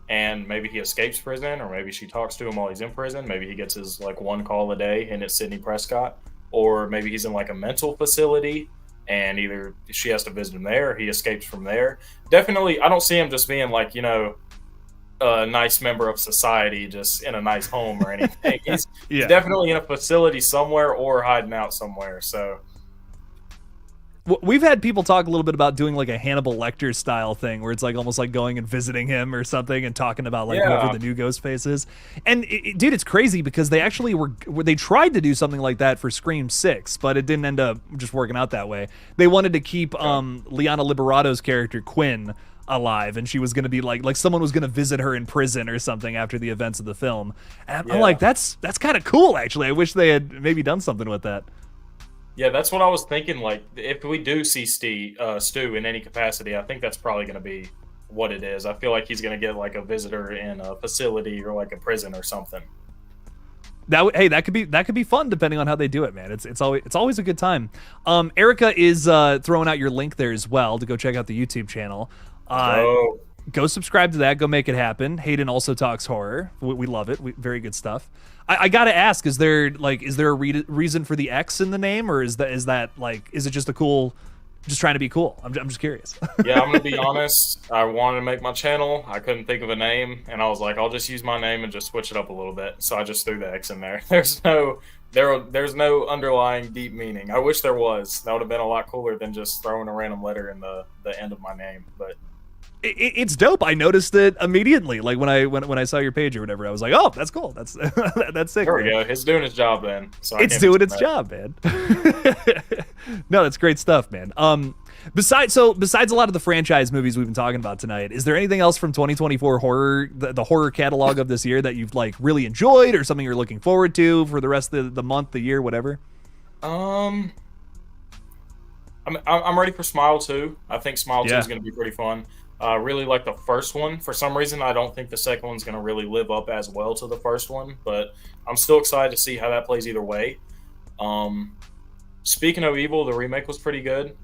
and maybe he escapes prison, or maybe she talks to him while he's in prison. Maybe he gets his, like, one call a day, and it's Sidney Prescott. Or maybe he's in, like, a mental facility, and either she has to visit him there, or he escapes from there. Definitely, I don't see him just being, like, you know, a nice member of society just in a nice home or anything. He's definitely in a facility somewhere or hiding out somewhere. So we've had people talk a little bit about doing like a Hannibal Lecter style thing where it's like almost like going and visiting him or something and talking about like whoever the new Ghostface is. And dude, it's crazy because they actually they tried to do something like that for Scream 6, but it didn't end up just working out that way. They wanted to keep Liana Liberato's character Quinn alive, and she was going to be like someone was going to visit her in prison or something after the events of the film. And I'm like, that's kind of cool, actually. I wish they had maybe done something with that. Yeah, that's what I was thinking. Like, if we do see Stu in any capacity, I think that's probably going to be what it is. I feel like he's going to get like a visitor in a facility or like a prison or something. That could be fun depending on how they do it, man. It's always a good time. Erica is throwing out your link there as well to go check out the YouTube channel. Go subscribe to that. Go make it happen. Hayden also talks horror. We love it. Very good stuff. I gotta ask: is there a reason for the X in the name, or is it just a cool, just trying to be cool? I'm just curious. Yeah, I'm gonna be honest. I wanted to make my channel. I couldn't think of a name, and I was like, I'll just use my name and just switch it up a little bit. So I just threw the X in there. There's no underlying deep meaning. I wish there was. That would have been a lot cooler than just throwing a random letter in the end of my name. But it's dope. I noticed it immediately. Like when I saw your page or whatever, I was like, oh, that's cool. That's sick. There we go. It's doing its job then. So it's doing its job, man. No, that's great stuff, man. Besides a lot of the franchise movies we've been talking about tonight, is there anything else from 2024 horror, the horror catalog of this year that you've like really enjoyed, or something you're looking forward to for the rest of the month, the year, whatever? I'm ready for Smile 2. I think Smile 2 is going to be pretty fun. Really like the first one. For some reason, I don't think the second one's going to really live up as well to the first one, but I'm still excited to see how that plays either way. Speaking of Evil, the remake was pretty good.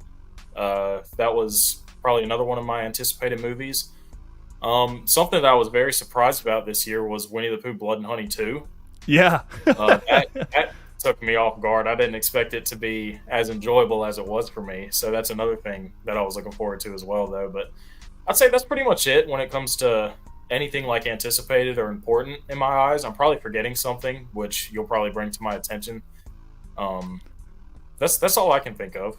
That was probably another one of my anticipated movies. Something that I was very surprised about this year was Winnie the Pooh Blood and Honey 2. Yeah. That took me off guard. I didn't expect it to be as enjoyable as it was for me, so that's another thing that I was looking forward to as well, though. But I'd say that's pretty much it when it comes to anything like anticipated or important in my eyes. I'm probably forgetting something, which you'll probably bring to my attention. That's all I can think of.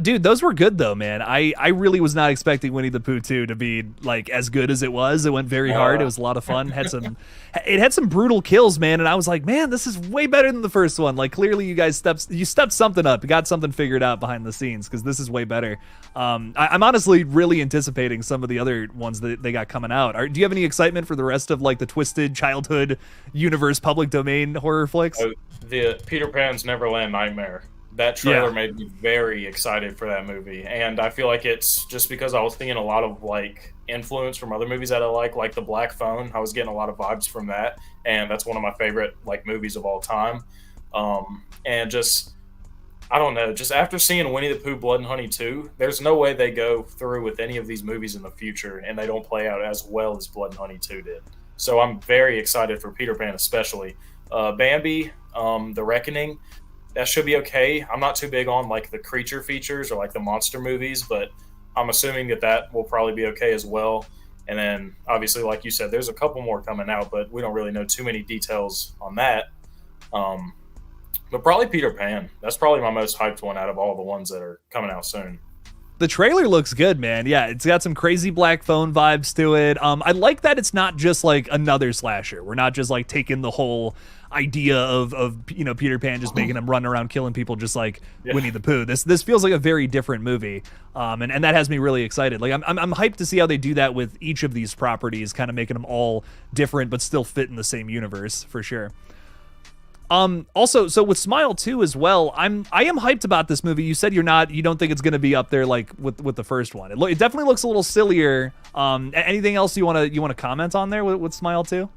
Dude, those were good though, man. I really was not expecting Winnie the Pooh 2 to be like as good as it was. It went very hard. It was a lot of fun. It had some brutal kills, man, and I was like, man, this is way better than the first one. Like clearly you guys stepped something up. You got something figured out behind the scenes, because this is way better. I'm honestly really anticipating some of the other ones that they got coming out. Do you have any excitement for the rest of like the twisted childhood universe public domain horror flicks? The Peter Pan's Neverland Nightmare. That trailer Yeah. made me very excited for that movie, and I feel like it's just because I was seeing a lot of like influence from other movies that I like The Black Phone. I was getting a lot of vibes from that, and that's one of my favorite like movies of all time. And just I don't know, just after seeing Winnie the Pooh, Blood and Honey 2, there's no way they go through with any of these movies in the future and they don't play out as well as Blood and Honey 2 did. So I'm very excited for Peter Pan, especially. Bambi, The Reckoning, that should be okay. I'm not too big on like the creature features or like the monster movies, but I'm assuming that that will probably be okay as well. And then obviously, like you said, there's a couple more coming out, but we don't really know too many details on that. Um, but probably Peter Pan. That's probably my most hyped one out of all the ones that are coming out soon. The trailer looks good, man. Yeah, it's got some crazy Black Phone vibes to it. I like that it's not just like another slasher. We're not just like taking the whole idea of Peter Pan just making him run around killing people just like Winnie the Pooh. This feels like a very different movie, and that has me really excited. Like I'm hyped to see how they do that with each of these properties, kind of making them all different but still fit in the same universe for sure. Also, so with Smile 2 as well, I am hyped about this movie. You said you don't think it's going to be up there like with the first one. It definitely looks a little sillier. Anything else you want to comment on there with Smile 2?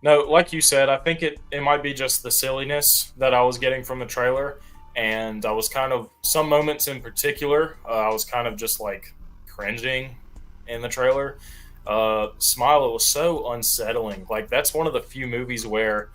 No, like you said, I think it might be just the silliness that I was getting from the trailer, and I was kind of some moments in particular, I was kind of just like cringing in the trailer. Smile, it was so unsettling. Like that's one of the few movies where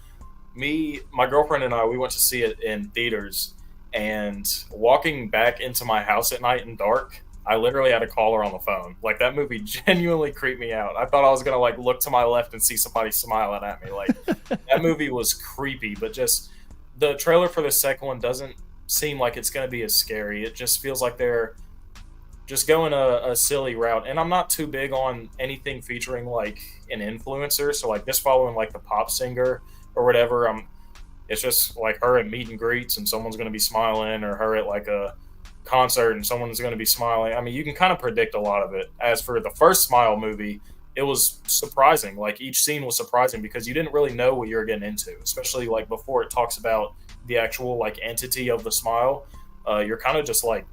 my girlfriend and I, we went to see it in theaters, and walking back into my house at night in dark, I literally had to call her on the phone. Like that movie genuinely creeped me out. I thought I was gonna like look to my left and see somebody smiling at me. Like that movie was creepy, but just the trailer for the second one doesn't seem like it's gonna be as scary. It just feels like they're just going a silly route. And I'm not too big on anything featuring like an influencer. So like this following like the pop singer or whatever. It's just like her at meet and greets and someone's going to be smiling, or her at like a concert and someone's going to be smiling. I mean, you can kind of predict a lot of it. As for the first Smile movie, it was surprising. Like each scene was surprising because you didn't really know what you were getting into, especially like before it talks about the actual like entity of the smile. You're kind of just like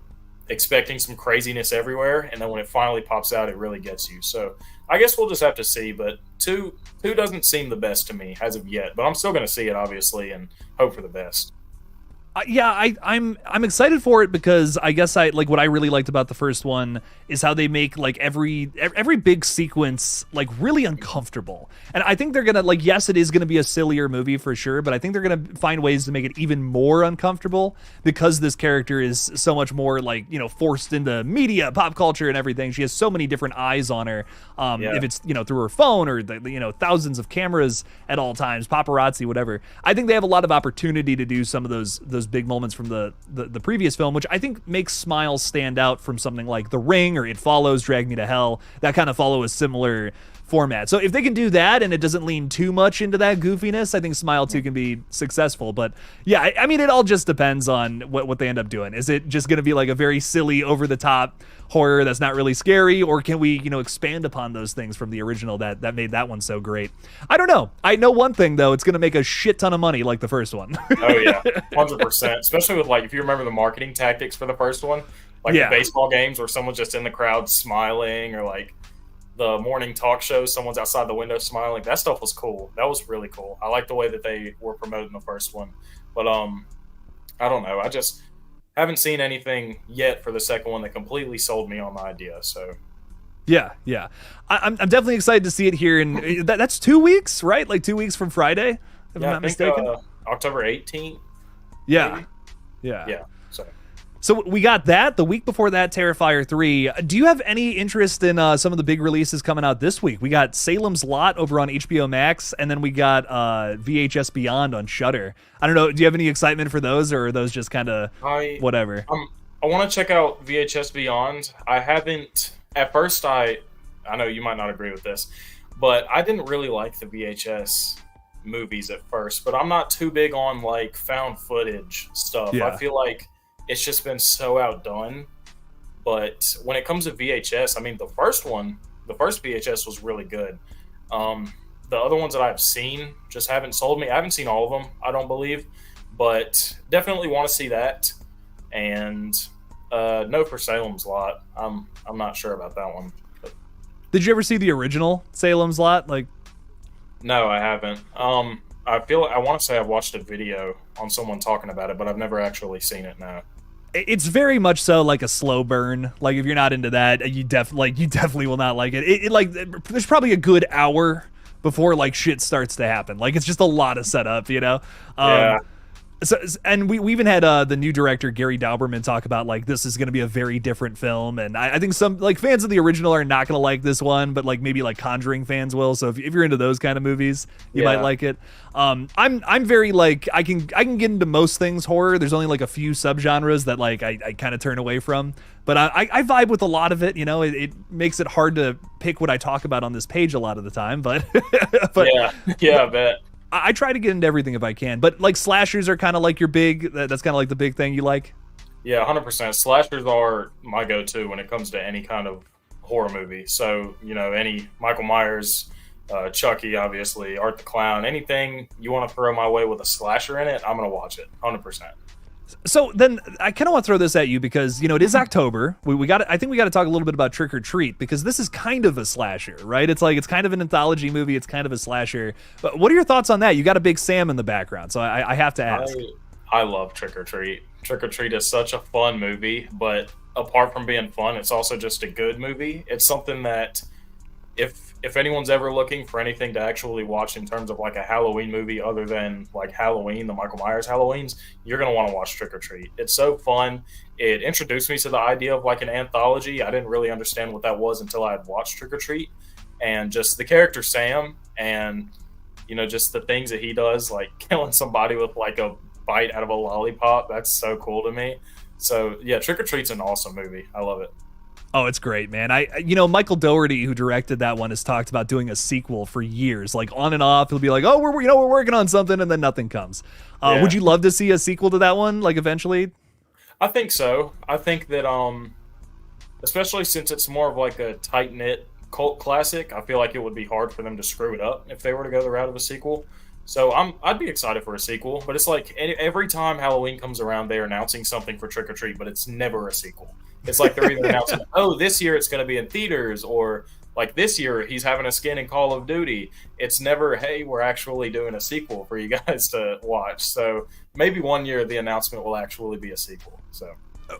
expecting some craziness everywhere, and then when it finally pops out, it really gets you. So I guess we'll just have to see. But two doesn't seem the best to me as of yet, but I'm still going to see it obviously and hope for the best. I'm excited for it because I guess like what I really liked about the first one is how they make like every big sequence like really uncomfortable. And I think they're gonna like, yes, it is gonna be a sillier movie for sure, but I think they're gonna find ways to make it even more uncomfortable because this character is so much more like, forced into media, pop culture and everything. She has so many different eyes on her. If it's, through her phone or thousands of cameras at all times, paparazzi, whatever. I think they have a lot of opportunity to do some of those big moments from the previous film, which I think makes Smile stand out from something like The Ring or It Follows, Drag Me to Hell, that kind of follow a similar format. So if they can do that and it doesn't lean too much into that goofiness, I think Smile 2 can be successful. But yeah, I mean, it all just depends on what they end up doing. Is it just going to be like a very silly, over-the-top horror that's not really scary, or can we, expand upon those things from the original that made that one so great? I don't know. I know one thing, though. It's going to make a shit ton of money like the first one. Oh, yeah. 100%. Especially with, like, if you remember the marketing tactics for the first one, like the baseball games where someone's just in the crowd smiling, or, like, the morning talk shows, someone's outside the window smiling. That stuff was cool. That was really cool. I like the way that they were promoting the first one. But I don't know. I just haven't seen anything yet for the second one that completely sold me on the idea. So yeah. I'm definitely excited to see it here. And that's 2 weeks, right? Like 2 weeks from Friday, if I'm not mistaken. October 18th. Yeah. Maybe? Yeah. So we got that. The week before that, Terrifier 3. Do you have any interest in some of the big releases coming out this week? We got Salem's Lot over on HBO Max, and then we got VHS Beyond on Shudder. I don't know. Do you have any excitement for those, or are those just kind of whatever? I want to check out VHS Beyond. I haven't. At first, I know you might not agree with this, but I didn't really like the VHS movies at first. But I'm not too big on like found footage stuff. Yeah. I feel like it's just been so outdone. But when it comes to VHS, I mean, the first VHS was really good. The other ones that I've seen just haven't sold me. I haven't seen all of them, I don't believe, but definitely want to see that. and no for Salem's Lot. I'm not sure about that one. But Did you ever see the original Salem's Lot? Like, no, I haven't. I want to say I've watched a video on someone talking about it, but I've never actually seen it now. it's very much so like a slow burn. Like if you're not into that, you definitely will not like it. There's probably a good hour before like shit starts to happen. Like it's just a lot of setup, you know. Yeah. So, and we even had the new director Gary Dauberman talk about like this is going to be a very different film, and I think some like fans of the original are not going to like this one, but like maybe like Conjuring fans will. So if you're into those kind of movies, you might like it. I'm very like I can get into most things horror. There's only like a few subgenres that like I kind of turn away from, but I vibe with a lot of it. You know, it makes it hard to pick what I talk about on this page a lot of the time, but yeah, I bet. I try to get into everything if I can, but like slashers are kind of like your big. That's kind of like the big thing you like. Yeah, 100%. Slashers are my go-to when it comes to any kind of horror movie. So any Michael Myers, Chucky, obviously, Art the Clown, anything you want to throw my way with a slasher in it, I'm gonna watch it 100%. So then I kind of want to throw this at you because, it is October. I think we got to talk a little bit about Trick or Treat because this is kind of a slasher, right? It's kind of an anthology movie. It's kind of a slasher. But what are your thoughts on that? You got a big Sam in the background, so I have to ask. I love Trick or Treat. Trick or Treat is such a fun movie, but apart from being fun, it's also just a good movie. It's something that if anyone's ever looking for anything to actually watch in terms of like a Halloween movie other than like Halloween, the Michael Myers Halloweens, you're going to want to watch Trick or Treat. It's so fun. It introduced me to the idea of like an anthology. I didn't really understand what that was until I had watched Trick or Treat, and just the character Sam and just the things that he does, like killing somebody with like a bite out of a lollipop. That's so cool to me. So yeah, Trick or Treat's an awesome movie. I love it. Oh, it's great, man. Michael Dougherty, who directed that one, has talked about doing a sequel for years, like on and off. He'll be like, "Oh, we're working on something," and then nothing comes. Yeah. Would you love to see a sequel to that one, like eventually? I think so. I think that, especially since it's more of like a tight knit cult classic, I feel like it would be hard for them to screw it up if they were to go the route of a sequel. So I'd be excited for a sequel, but it's like every time Halloween comes around, they're announcing something for Trick or Treat, but it's never a sequel. It's like they're either announcing, oh, this year it's going to be in theaters, or like this year he's having a skin in Call of Duty. It's never, hey, we're actually doing a sequel for you guys to watch. So maybe one year the announcement will actually be a sequel. So.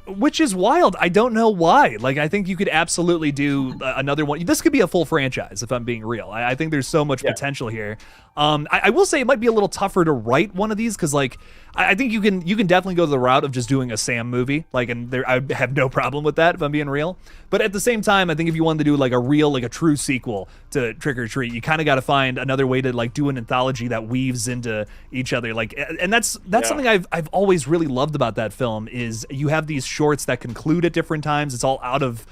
Which is wild. I don't know why. Like, I think you could absolutely do another one. This could be a full franchise, if I'm being real. I think there's so much potential here. I will say it might be a little tougher to write one of these because, like, I think you can definitely go the route of just doing a Sam movie. Like, and I have no problem with that if I'm being real. But at the same time, I think if you wanted to do like a true sequel to Trick or Treat, you kind of got to find another way to like do an anthology that weaves into each other. Like, and that's something I've always really loved about that film is you have these shorts that conclude at different times. It's all out of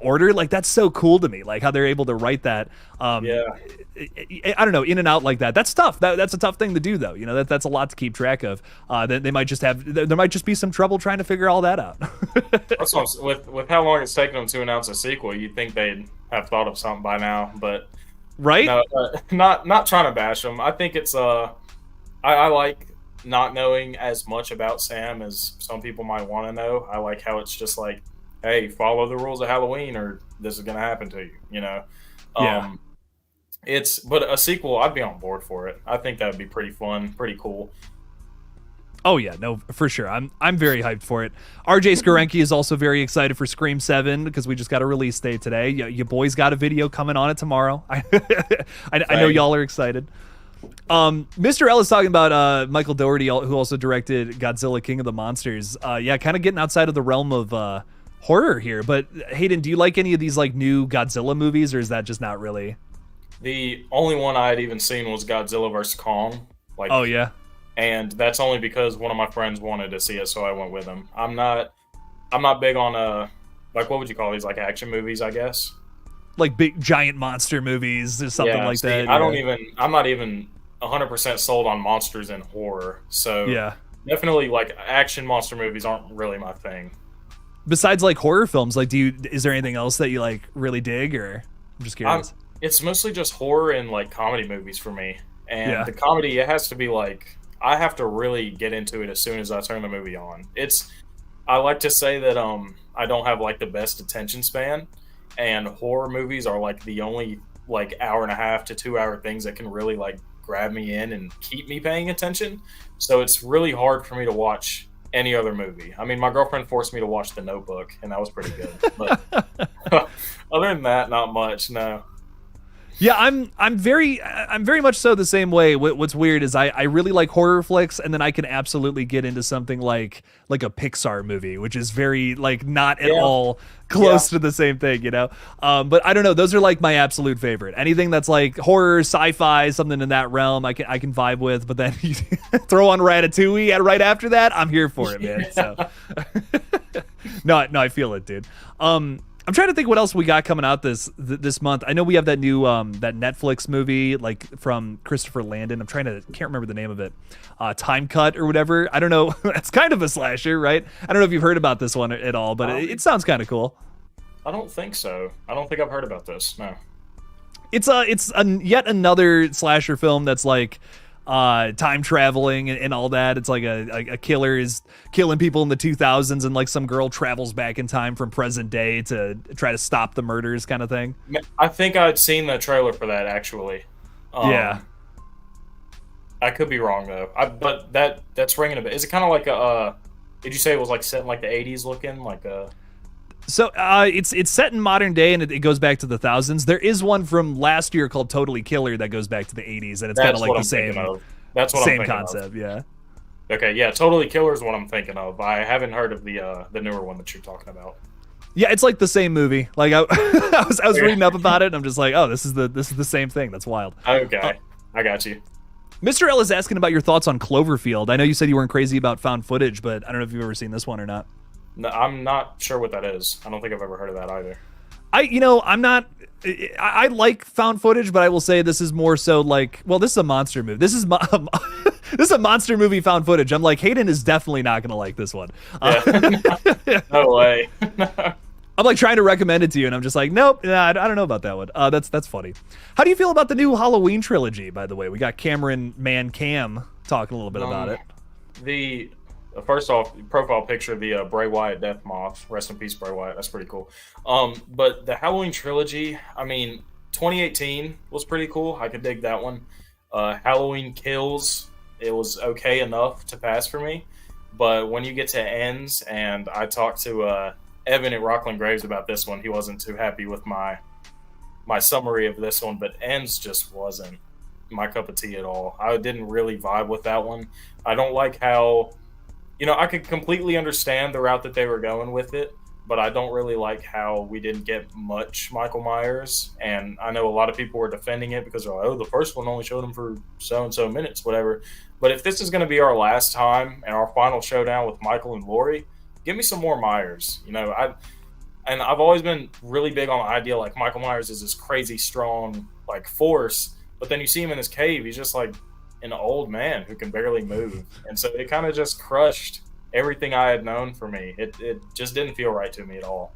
order. Like, that's so cool to me. Like how they're able to write that. I don't know, in and out like that. That's tough. That's a tough thing to do, though. That's a lot to keep track of. There might just be some trouble trying to figure all that out. That's with how long it's taken them to announce a sequel. You'd think they'd have thought of something by now, but right? No, not trying to bash them. I think it's I like not knowing as much about Sam as some people might want to know. I like how it's just like, hey, follow the rules of Halloween, or this is gonna happen to you. Yeah. But a sequel, I'd be on board for it. I think that would be pretty fun, pretty cool. Oh yeah, no, for sure. I'm very hyped for it. RJ Skarenki is also very excited for Scream 7 because we just got a release date today. Your boys got a video coming on it tomorrow. I know y'all are excited. Mr. Ellis talking about Michael Dougherty, who also directed Godzilla King of the Monsters. Kind of getting outside of the realm of horror here. But Hayden, do you like any of these like new Godzilla movies, or is that just not really? The only one I had even seen was Godzilla vs. Kong. Like, oh yeah, and that's only because one of my friends wanted to see it, so I went with him. I'm not big on like, what would you call these, like action movies, I guess? Like big giant monster movies or something like that. I'm not even 100% sold on monsters and horror. So yeah, definitely like action monster movies aren't really my thing. Besides like horror films, like is there anything else that you like really dig, or I'm just curious? It's mostly just horror and like comedy movies for me. And the comedy, it has to be like, I have to really get into it as soon as I turn the movie on. I like to say that I don't have like the best attention span, and horror movies are like the only like hour and a half to 2 hour things that can really like grab me in and keep me paying attention. So it's really hard for me to watch any other movie. I mean, my girlfriend forced me to watch The Notebook, and that was pretty good. But other than that, not much. No. Yeah, I'm very much so the same way. What's weird is I really like horror flicks, and then I can absolutely get into something like a Pixar movie, which is very like not at all close to the same thing, you know. But I don't know, those are like my absolute favorite. Anything that's like horror, sci-fi, something in that realm, I can vibe with. But then you throw on Ratatouille right after that, I'm here for it, man. So no, I feel it, dude. I'm trying to think what else we got coming out this month. I know we have that new that Netflix movie like from Christopher Landon. Can't remember the name of it. Time Cut or whatever. I don't know. It's kind of a slasher, right? I don't know if you've heard about this one at all, but it sounds kind of cool. I don't think so. I don't think I've heard about this. No. It's yet another slasher film that's like time traveling and all that. It's like a killer is killing people in the 2000s, and like some girl travels back in time from present day to try to stop the murders, kind of thing. I think I'd seen the trailer for that actually. Yeah, I could be wrong though. But that's ringing a bit. Is it kind of like a? Did you say it was like set in like the 80s looking like a? So it's set in modern day, and it goes back to the thousands. There is one from last year called Totally Killer that goes back to the 80s, and it's kind of like the same. That's what same I'm thinking concept, of. yeah. Okay, yeah, Totally Killer is what I'm thinking of. I haven't heard of the newer one that you're talking about. Yeah, it's like the same movie. Like I was reading up about it, and I'm just like, oh, this is the same thing. That's wild. Okay, I got you. Mr. L is asking about your thoughts on Cloverfield. I know you said you weren't crazy about found footage, but I don't know if you've ever seen this one or not. No, I'm not sure what that is. I don't think I've ever heard of that either. I like found footage, but I will say this is more so like, well, this is a monster movie. This is this is a monster movie found footage. I'm like, Hayden is definitely not going to like this one. Yeah. No way. I'm like trying to recommend it to you, and I'm just like, nope, nah, I don't know about that one. That's funny. How do you feel about the new Halloween trilogy, by the way? We got Cameron Man Cam talking a little bit about it. First off, profile picture of the Bray Wyatt Death Moth. Rest in peace, Bray Wyatt. That's pretty cool. But the Halloween trilogy, I mean, 2018 was pretty cool. I could dig that one. Halloween Kills, it was okay enough to pass for me. But when you get to Ends, and I talked to Evan at Rockland Graves about this one, he wasn't too happy with my summary of this one. But Ends just wasn't my cup of tea at all. I didn't really vibe with that one. I don't like how... I could completely understand the route that they were going with it, but I don't really like how we didn't get much Michael Myers. And I know a lot of people were defending it because they're like, oh, the first one only showed him for so-and-so minutes, whatever. But if this is going to be our last time and our final showdown with Michael and Laurie, give me some more Myers. I've always been really big on the idea like Michael Myers is this crazy strong like force, but then you see him in his cave, he's just like an old man who can barely move, and so it kind of just crushed everything I had known for me. It just didn't feel right to me at all.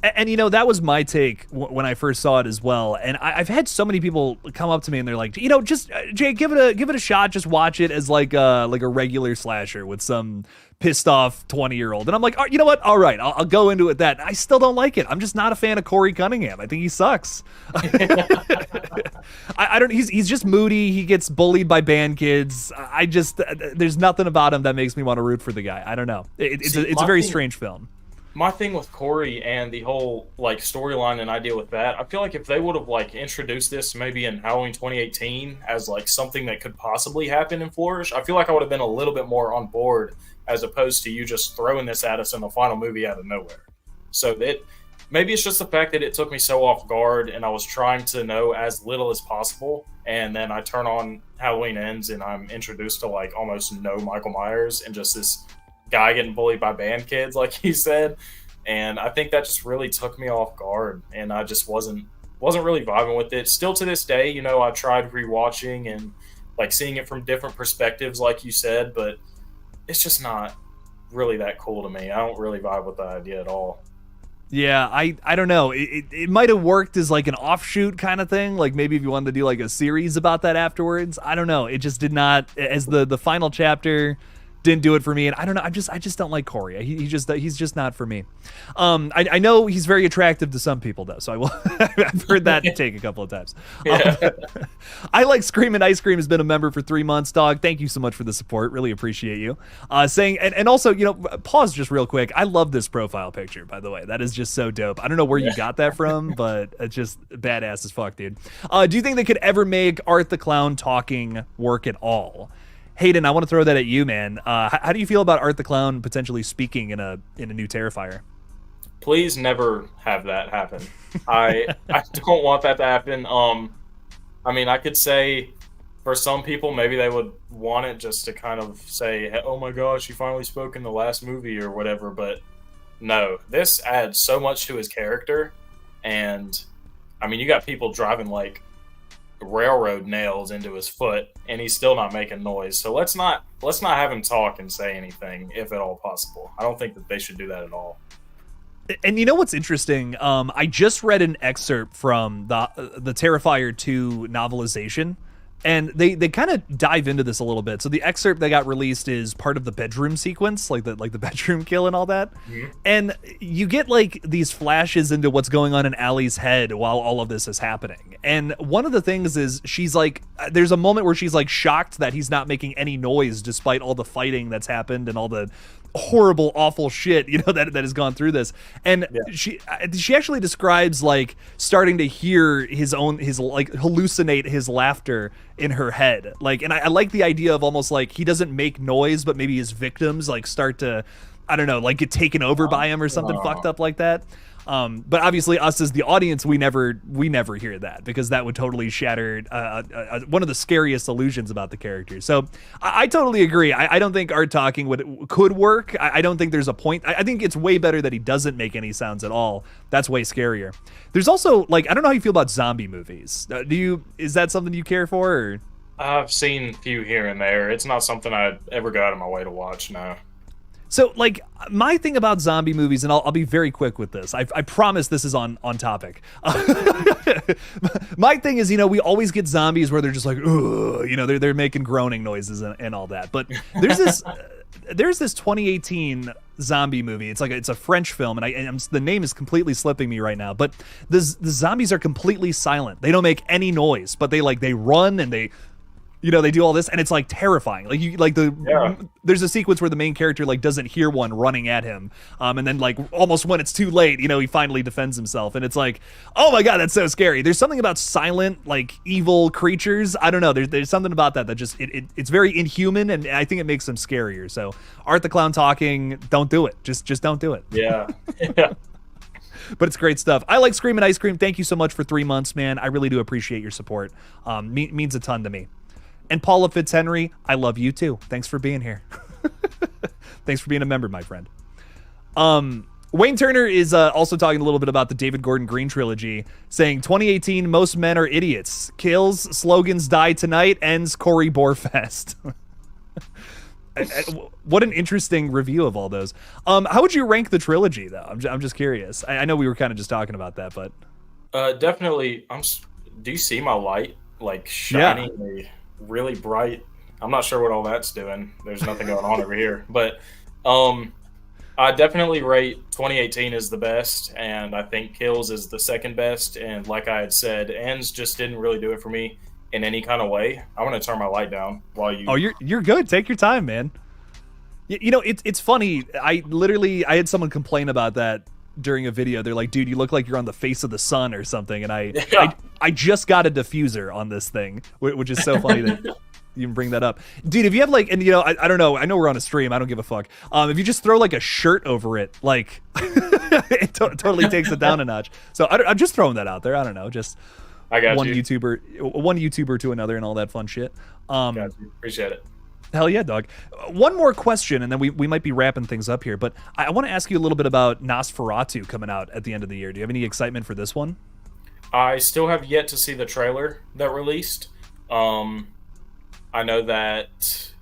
And that was my take when I first saw it as well. And I've had so many people come up to me and they're like, just Jay, give it a shot. Just watch it as like a regular slasher with some pissed off 20-year-old. And I'm like, oh, you know what? All right, I'll go into it. That I still don't like it. I'm just not a fan of Corey Cunningham. I think he sucks. I don't. He's just moody. He gets bullied by band kids. There's nothing about him that makes me want to root for the guy. I don't know. It's a very strange film. My thing with Corey and the whole like storyline and idea with that, I feel like if they would have like introduced this maybe in Halloween 2018 as like something that could possibly happen in Flourish, I feel like I would have been a little bit more on board as opposed to you just throwing this at us in the final movie out of nowhere. So maybe it's just the fact that it took me so off guard and I was trying to know as little as possible, and then I turn on Halloween Ends and I'm introduced to like almost no Michael Myers and just this guy getting bullied by band kids, like he said. And I think that just really took me off guard, and I just wasn't really vibing with it. Still to this day, I tried rewatching and like seeing it from different perspectives, like you said, but it's just not really that cool to me. I don't really vibe with the idea at all. Yeah, I don't know. It might have worked as like an offshoot kind of thing. Like maybe if you wanted to do like a series about that afterwards. I don't know. It just did not, as the final chapter didn't do it for me. And I don't know. I just don't like Corey. He's just not for me. I know he's very attractive to some people though. So I will. I've heard that take a couple of times. I like Screaming Ice Cream has been a member for 3 months, dog. Thank you so much for the support. Really appreciate you. Saying and also, pause just real quick. I love this profile picture, by the way. That is just so dope. I don't know where you got that from, but it's just badass as fuck, dude. Do you think they could ever make Art the Clown talking work at all? Hayden, I want to throw that at you, man. How do you feel about Art the Clown potentially speaking in a new Terrifier? Please never have that happen. I don't want that to happen. I mean, I could say for some people, maybe they would want it just to kind of say, oh my gosh, he finally spoke in the last movie or whatever. But no, this adds so much to his character. And I mean, you got people driving like railroad nails into his foot and he's still not making noise. So let's not have him talk and say anything if at all possible. I don't think that they should do that at all. And you know what's interesting? I just read an excerpt from the Terrifier 2 novelization, and they kind of dive into this a little bit. So the excerpt that got released is part of the bedroom sequence, like the bedroom kill and all that. Mm-hmm. And you get like these flashes into what's going on in Allie's head while all of this is happening. And one of the things is she's like, there's a moment where she's like shocked that he's not making any noise despite all the fighting that's happened and all the horrible, awful shit, that has gone through this. And she actually describes like starting to hear his like hallucinate his laughter in her head. Like, and I like the idea of almost like he doesn't make noise, but maybe his victims like start to, I don't know, like get taken over by him or something fucked up like that. But obviously us as the audience, we never hear that because that would totally shatter one of the scariest illusions about the character. So I totally agree. I don't think Art talking could work. I don't think there's a point. I think it's way better that he doesn't make any sounds at all. That's way scarier. There's also like, I don't know how you feel about zombie movies. Is that something you care for? Or? I've seen a few here and there. It's not something I'd ever go out of my way to watch. No. So, like, my thing about zombie movies, and I'll be very quick with this. I promise this is on topic. My thing is, we always get zombies where they're just like, ugh, they're making groaning noises and all that. But there's this 2018 zombie movie. It's a French film, and the name is completely slipping me right now. But the zombies are completely silent. They don't make any noise, but they run and they do all this, and it's like terrifying. There's a sequence where the main character like doesn't hear one running at him, and then like almost when it's too late, he finally defends himself, and it's like, oh my god, that's so scary. There's something about silent, like evil creatures. I don't know. There's something about that just it's very inhuman, and I think it makes them scarier. So Art the Clown talking, don't do it. Just don't do it. Yeah. Yeah. But it's great stuff. I like Screaming Ice Cream. Thank you so much for 3 months, man. I really do appreciate your support. Means a ton to me. And Paula Fitzhenry, I love you too. Thanks for being here. Thanks for being a member, my friend. Wayne Turner is also talking a little bit about the David Gordon Green trilogy, saying 2018, most men are idiots. Kills, slogans die tonight, ends Cory Borefest. What an interesting review of all those. How would you rank the trilogy, though? I'm just curious. I know we were kind of just talking about that, but... Definitely, do you see my light? Like, shining... Yeah. Really bright. I'm not sure what all that's doing. There's nothing going on over here. But I definitely rate 2018 as the best, and I think Kills is the second best. And like I had said, Ends just didn't really do it for me in any kind of way. I'm going to turn my light down while you... Oh, you're good. Take your time, man. It's funny. I had someone complain about that during a video. They're like, dude, you look like you're on the face of the sun or something, and I just got a diffuser on this thing, which is so funny that you can bring that up, dude. If you have like, and I don't know, I know we're on a stream, I don't give a fuck, if you just throw like a shirt over it, like it totally takes it down a notch. So I'm just throwing that out there. I don't know, just I got one YouTuber to another and all that fun shit. Got you. Appreciate it. Hell yeah, dog. One more question, and then we might be wrapping things up here. But I want to ask you a little bit about Nosferatu coming out at the end of the year. Do you have any excitement for this one? I still have yet to see the trailer that released. I know that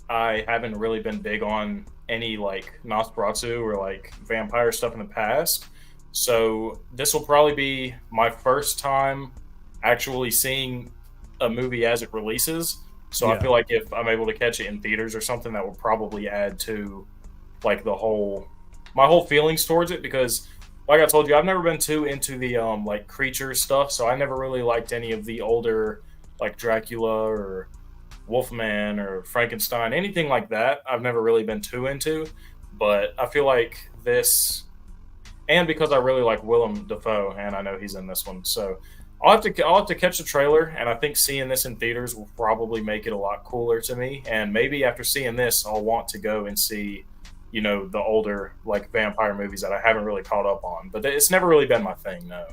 I haven't really been big on any like Nosferatu or like vampire stuff in the past. So this will probably be my first time actually seeing a movie as it releases. So I Yeah. feel like if I'm able to catch it in theaters or something, that would probably add to like my whole feelings towards it, because like I told you, I've never been too into the like creature stuff, so I never really liked any of the older like Dracula or Wolfman or Frankenstein, anything like that. I've never really been too into, but I feel like this, and because I really like Willem Dafoe, and I know he's in this one, so I'll have to catch the trailer, and I think seeing this in theaters will probably make it a lot cooler to me. And maybe after seeing this, I'll want to go and see, the older like vampire movies that I haven't really caught up on. But it's never really been my thing, no.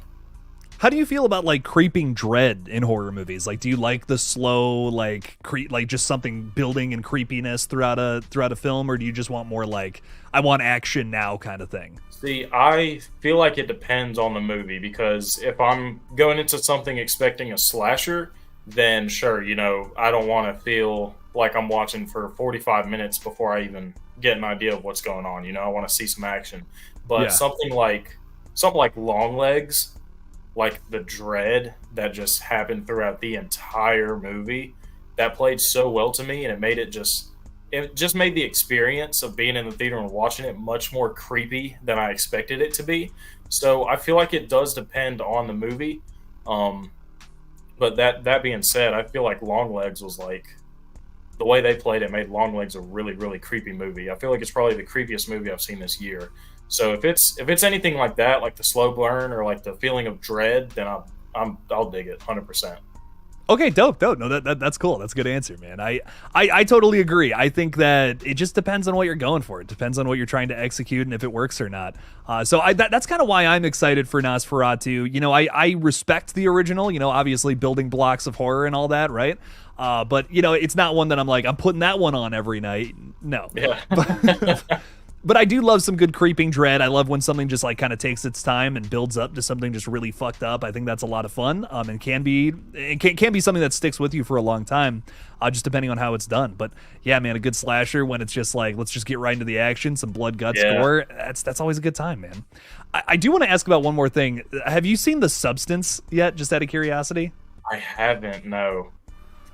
How do you feel about like creeping dread in horror movies? Like, do you like the slow, like like just something building and creepiness throughout a film, or do you just want more like I want action now kind of thing? See, I feel like it depends on the movie, because if I'm going into something expecting a slasher, then sure, I don't want to feel like I'm watching for 45 minutes before I even get an idea of what's going on. I want to see some action. But Yeah. something like Long Legs, like the dread that just happened throughout the entire movie, that played so well to me, and it just made the experience of being in the theater and watching it much more creepy than I expected it to be. So I feel like it does depend on the movie. But that being said, I feel like Longlegs was like, the way they played it made Longlegs a really, really creepy movie. I feel like it's probably the creepiest movie I've seen this year. So if it's anything like that, like the slow burn or like the feeling of dread, then I'll dig it 100%. Okay, dope. No, that's cool. That's a good answer, man. I totally agree. I think that it just depends on what you're going for. It depends on what you're trying to execute and if it works or not. So that's kind of why I'm excited for Nosferatu. I respect the original. Obviously building blocks of horror and all that, right? But it's not one that I'm like I'm putting that one on every night. No. Yeah. But I do love some good creeping dread. I love when something just like kind of takes its time and builds up to something just really fucked up. I think that's a lot of fun, and can be something that sticks with you for a long time, just depending on how it's done. But yeah, man, a good slasher when it's just like let's just get right into the action, some blood, guts, gore. That's always a good time, man. I do want to ask about one more thing. Have you seen The Substance yet? Just out of curiosity. I haven't. No,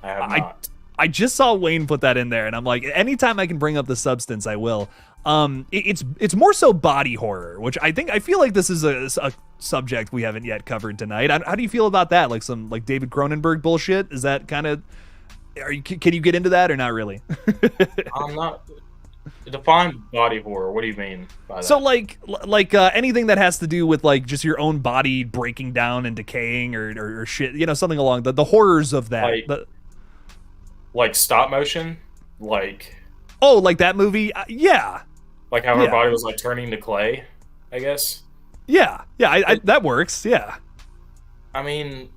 I have not. I just saw Wayne put that in there, and I'm like, anytime I can bring up The Substance, I will. It's more so body horror, which I feel like this is a subject we haven't yet covered tonight. How do you feel about that? Like some like David Cronenberg bullshit? Is that kind of can you get into that or not really? I'm not. Define body horror. What do you mean by that? So like anything that has to do with like just your own body breaking down and decaying or shit, something along the horrors of that. Like stop motion, like like that movie, yeah. Like how her body was like turning to clay, I guess. Yeah, that works. Yeah. I mean,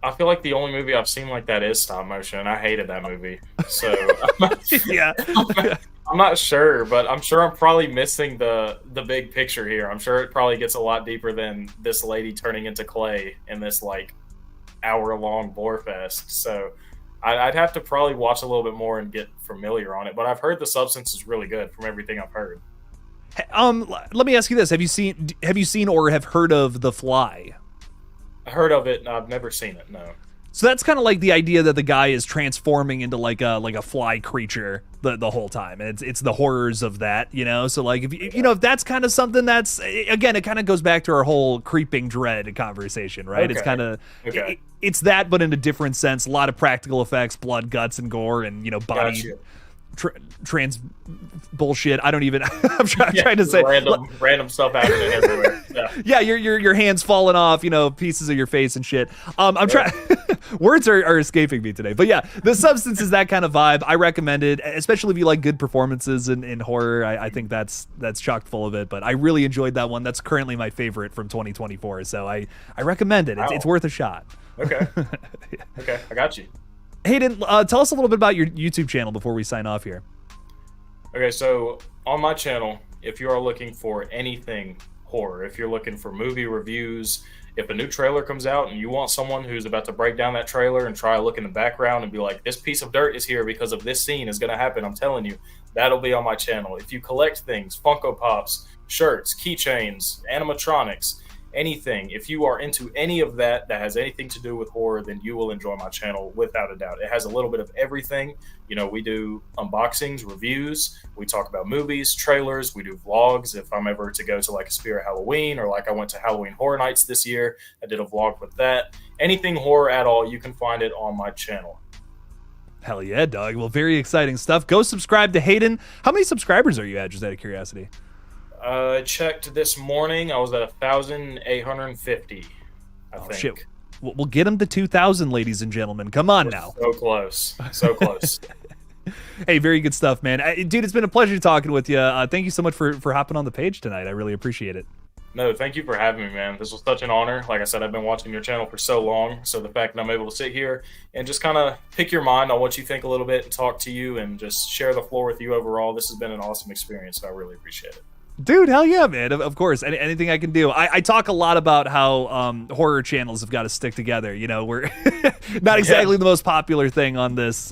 I feel like the only movie I've seen like that is stop motion, and I hated that movie. So yeah, I'm not sure, but I'm sure I'm probably missing the big picture here. I'm sure it probably gets a lot deeper than this lady turning into clay in this like hour-long gore fest. So I'd have to probably watch a little bit more and get familiar on it. But I've heard The Substance is really good from everything I've heard. Let me ask you this: Have you seen or have heard of The Fly? I heard of it, and I've never seen it. No. So that's kind of like the idea that the guy is transforming into like a fly creature the whole time, and it's the horrors of that, So like if that's kind of something that's again, it kind of goes back to our whole creeping dread conversation, right? Okay. It's kind of it's that, but in a different sense. A lot of practical effects, blood, guts, and gore, and body. Trans bullshit. I don't even. I'm trying to say random stuff happening everywhere. Yeah, your hands falling off. Pieces of your face and shit. I'm trying. Words are escaping me today, but yeah, The Substance is that kind of vibe. I recommend it, especially if you like good performances in horror. I think that's chock full of it. But I really enjoyed that one. That's currently my favorite from 2024. So I recommend it. It's worth a shot. Okay. Okay, I got you. Hayden, tell us a little bit about your YouTube channel before we sign off here. Okay, so on my channel, if you are looking for anything horror, if you're looking for movie reviews, if a new trailer comes out and you want someone who's about to break down that trailer and try to look in the background and be like, this piece of dirt is here because of this scene is going to happen, I'm telling you, that'll be on my channel. If you collect things, Funko Pops, shirts, keychains, animatronics, anything. If you are into any of that has anything to do with horror, then you will enjoy my channel without a doubt. It has a little bit of everything. You know, we do unboxings, reviews, we talk about movies, trailers, we do vlogs. If I'm ever to go to like a Spirit Halloween, or like I went to Halloween Horror Nights this year, I did a vlog with that. Anything horror at all, you can find it on my channel. Hell yeah, dog. Well, very exciting stuff. Go subscribe to Hayden. How many subscribers are you at, just out of curiosity? I checked this morning. I was at 1,850, I think. Shit. We'll get him to 2,000, ladies and gentlemen. Come on now. So close. So close. Hey, very good stuff, man. Dude, it's been a pleasure talking with you. Thank you so much for hopping on the page tonight. I really appreciate it. No, thank you for having me, man. This was such an honor. Like I said, I've been watching your channel for so long, so the fact that I'm able to sit here and just kind of pick your mind on what you think a little bit and talk to you and just share the floor with you overall, this has been an awesome experience, so I really appreciate it. Dude, hell yeah, man. Of course, anything I can do. I talk a lot about how horror channels have got to stick together. You know, we're not exactly the most popular thing on this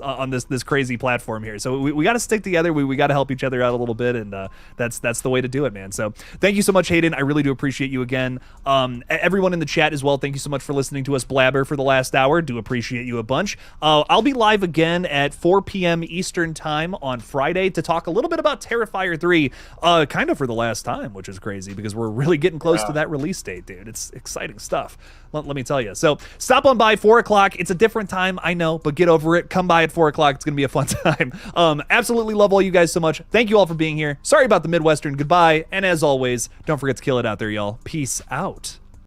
crazy platform here. So we got to stick together. We got to help each other out a little bit, and that's the way to do it, man. So thank you so much, Hayden. I really do appreciate you again. Everyone in the chat as well, thank you so much for listening to us blabber for the last hour. Do appreciate you a bunch. I'll be live again at 4 p.m. Eastern time on Friday to talk a little bit about Terrifier 3, kind of for the last time, which is crazy because we're really getting close to that release date, dude. It's exciting stuff. Let me tell you. So stop on by 4 o'clock. It's a different time, I know, but get over it. Come by at 4 o'clock. It's going to be a fun time. Absolutely love all you guys so much. Thank you all for being here. Sorry about the Midwestern goodbye. And as always, don't forget to kill it out there, y'all. Peace out.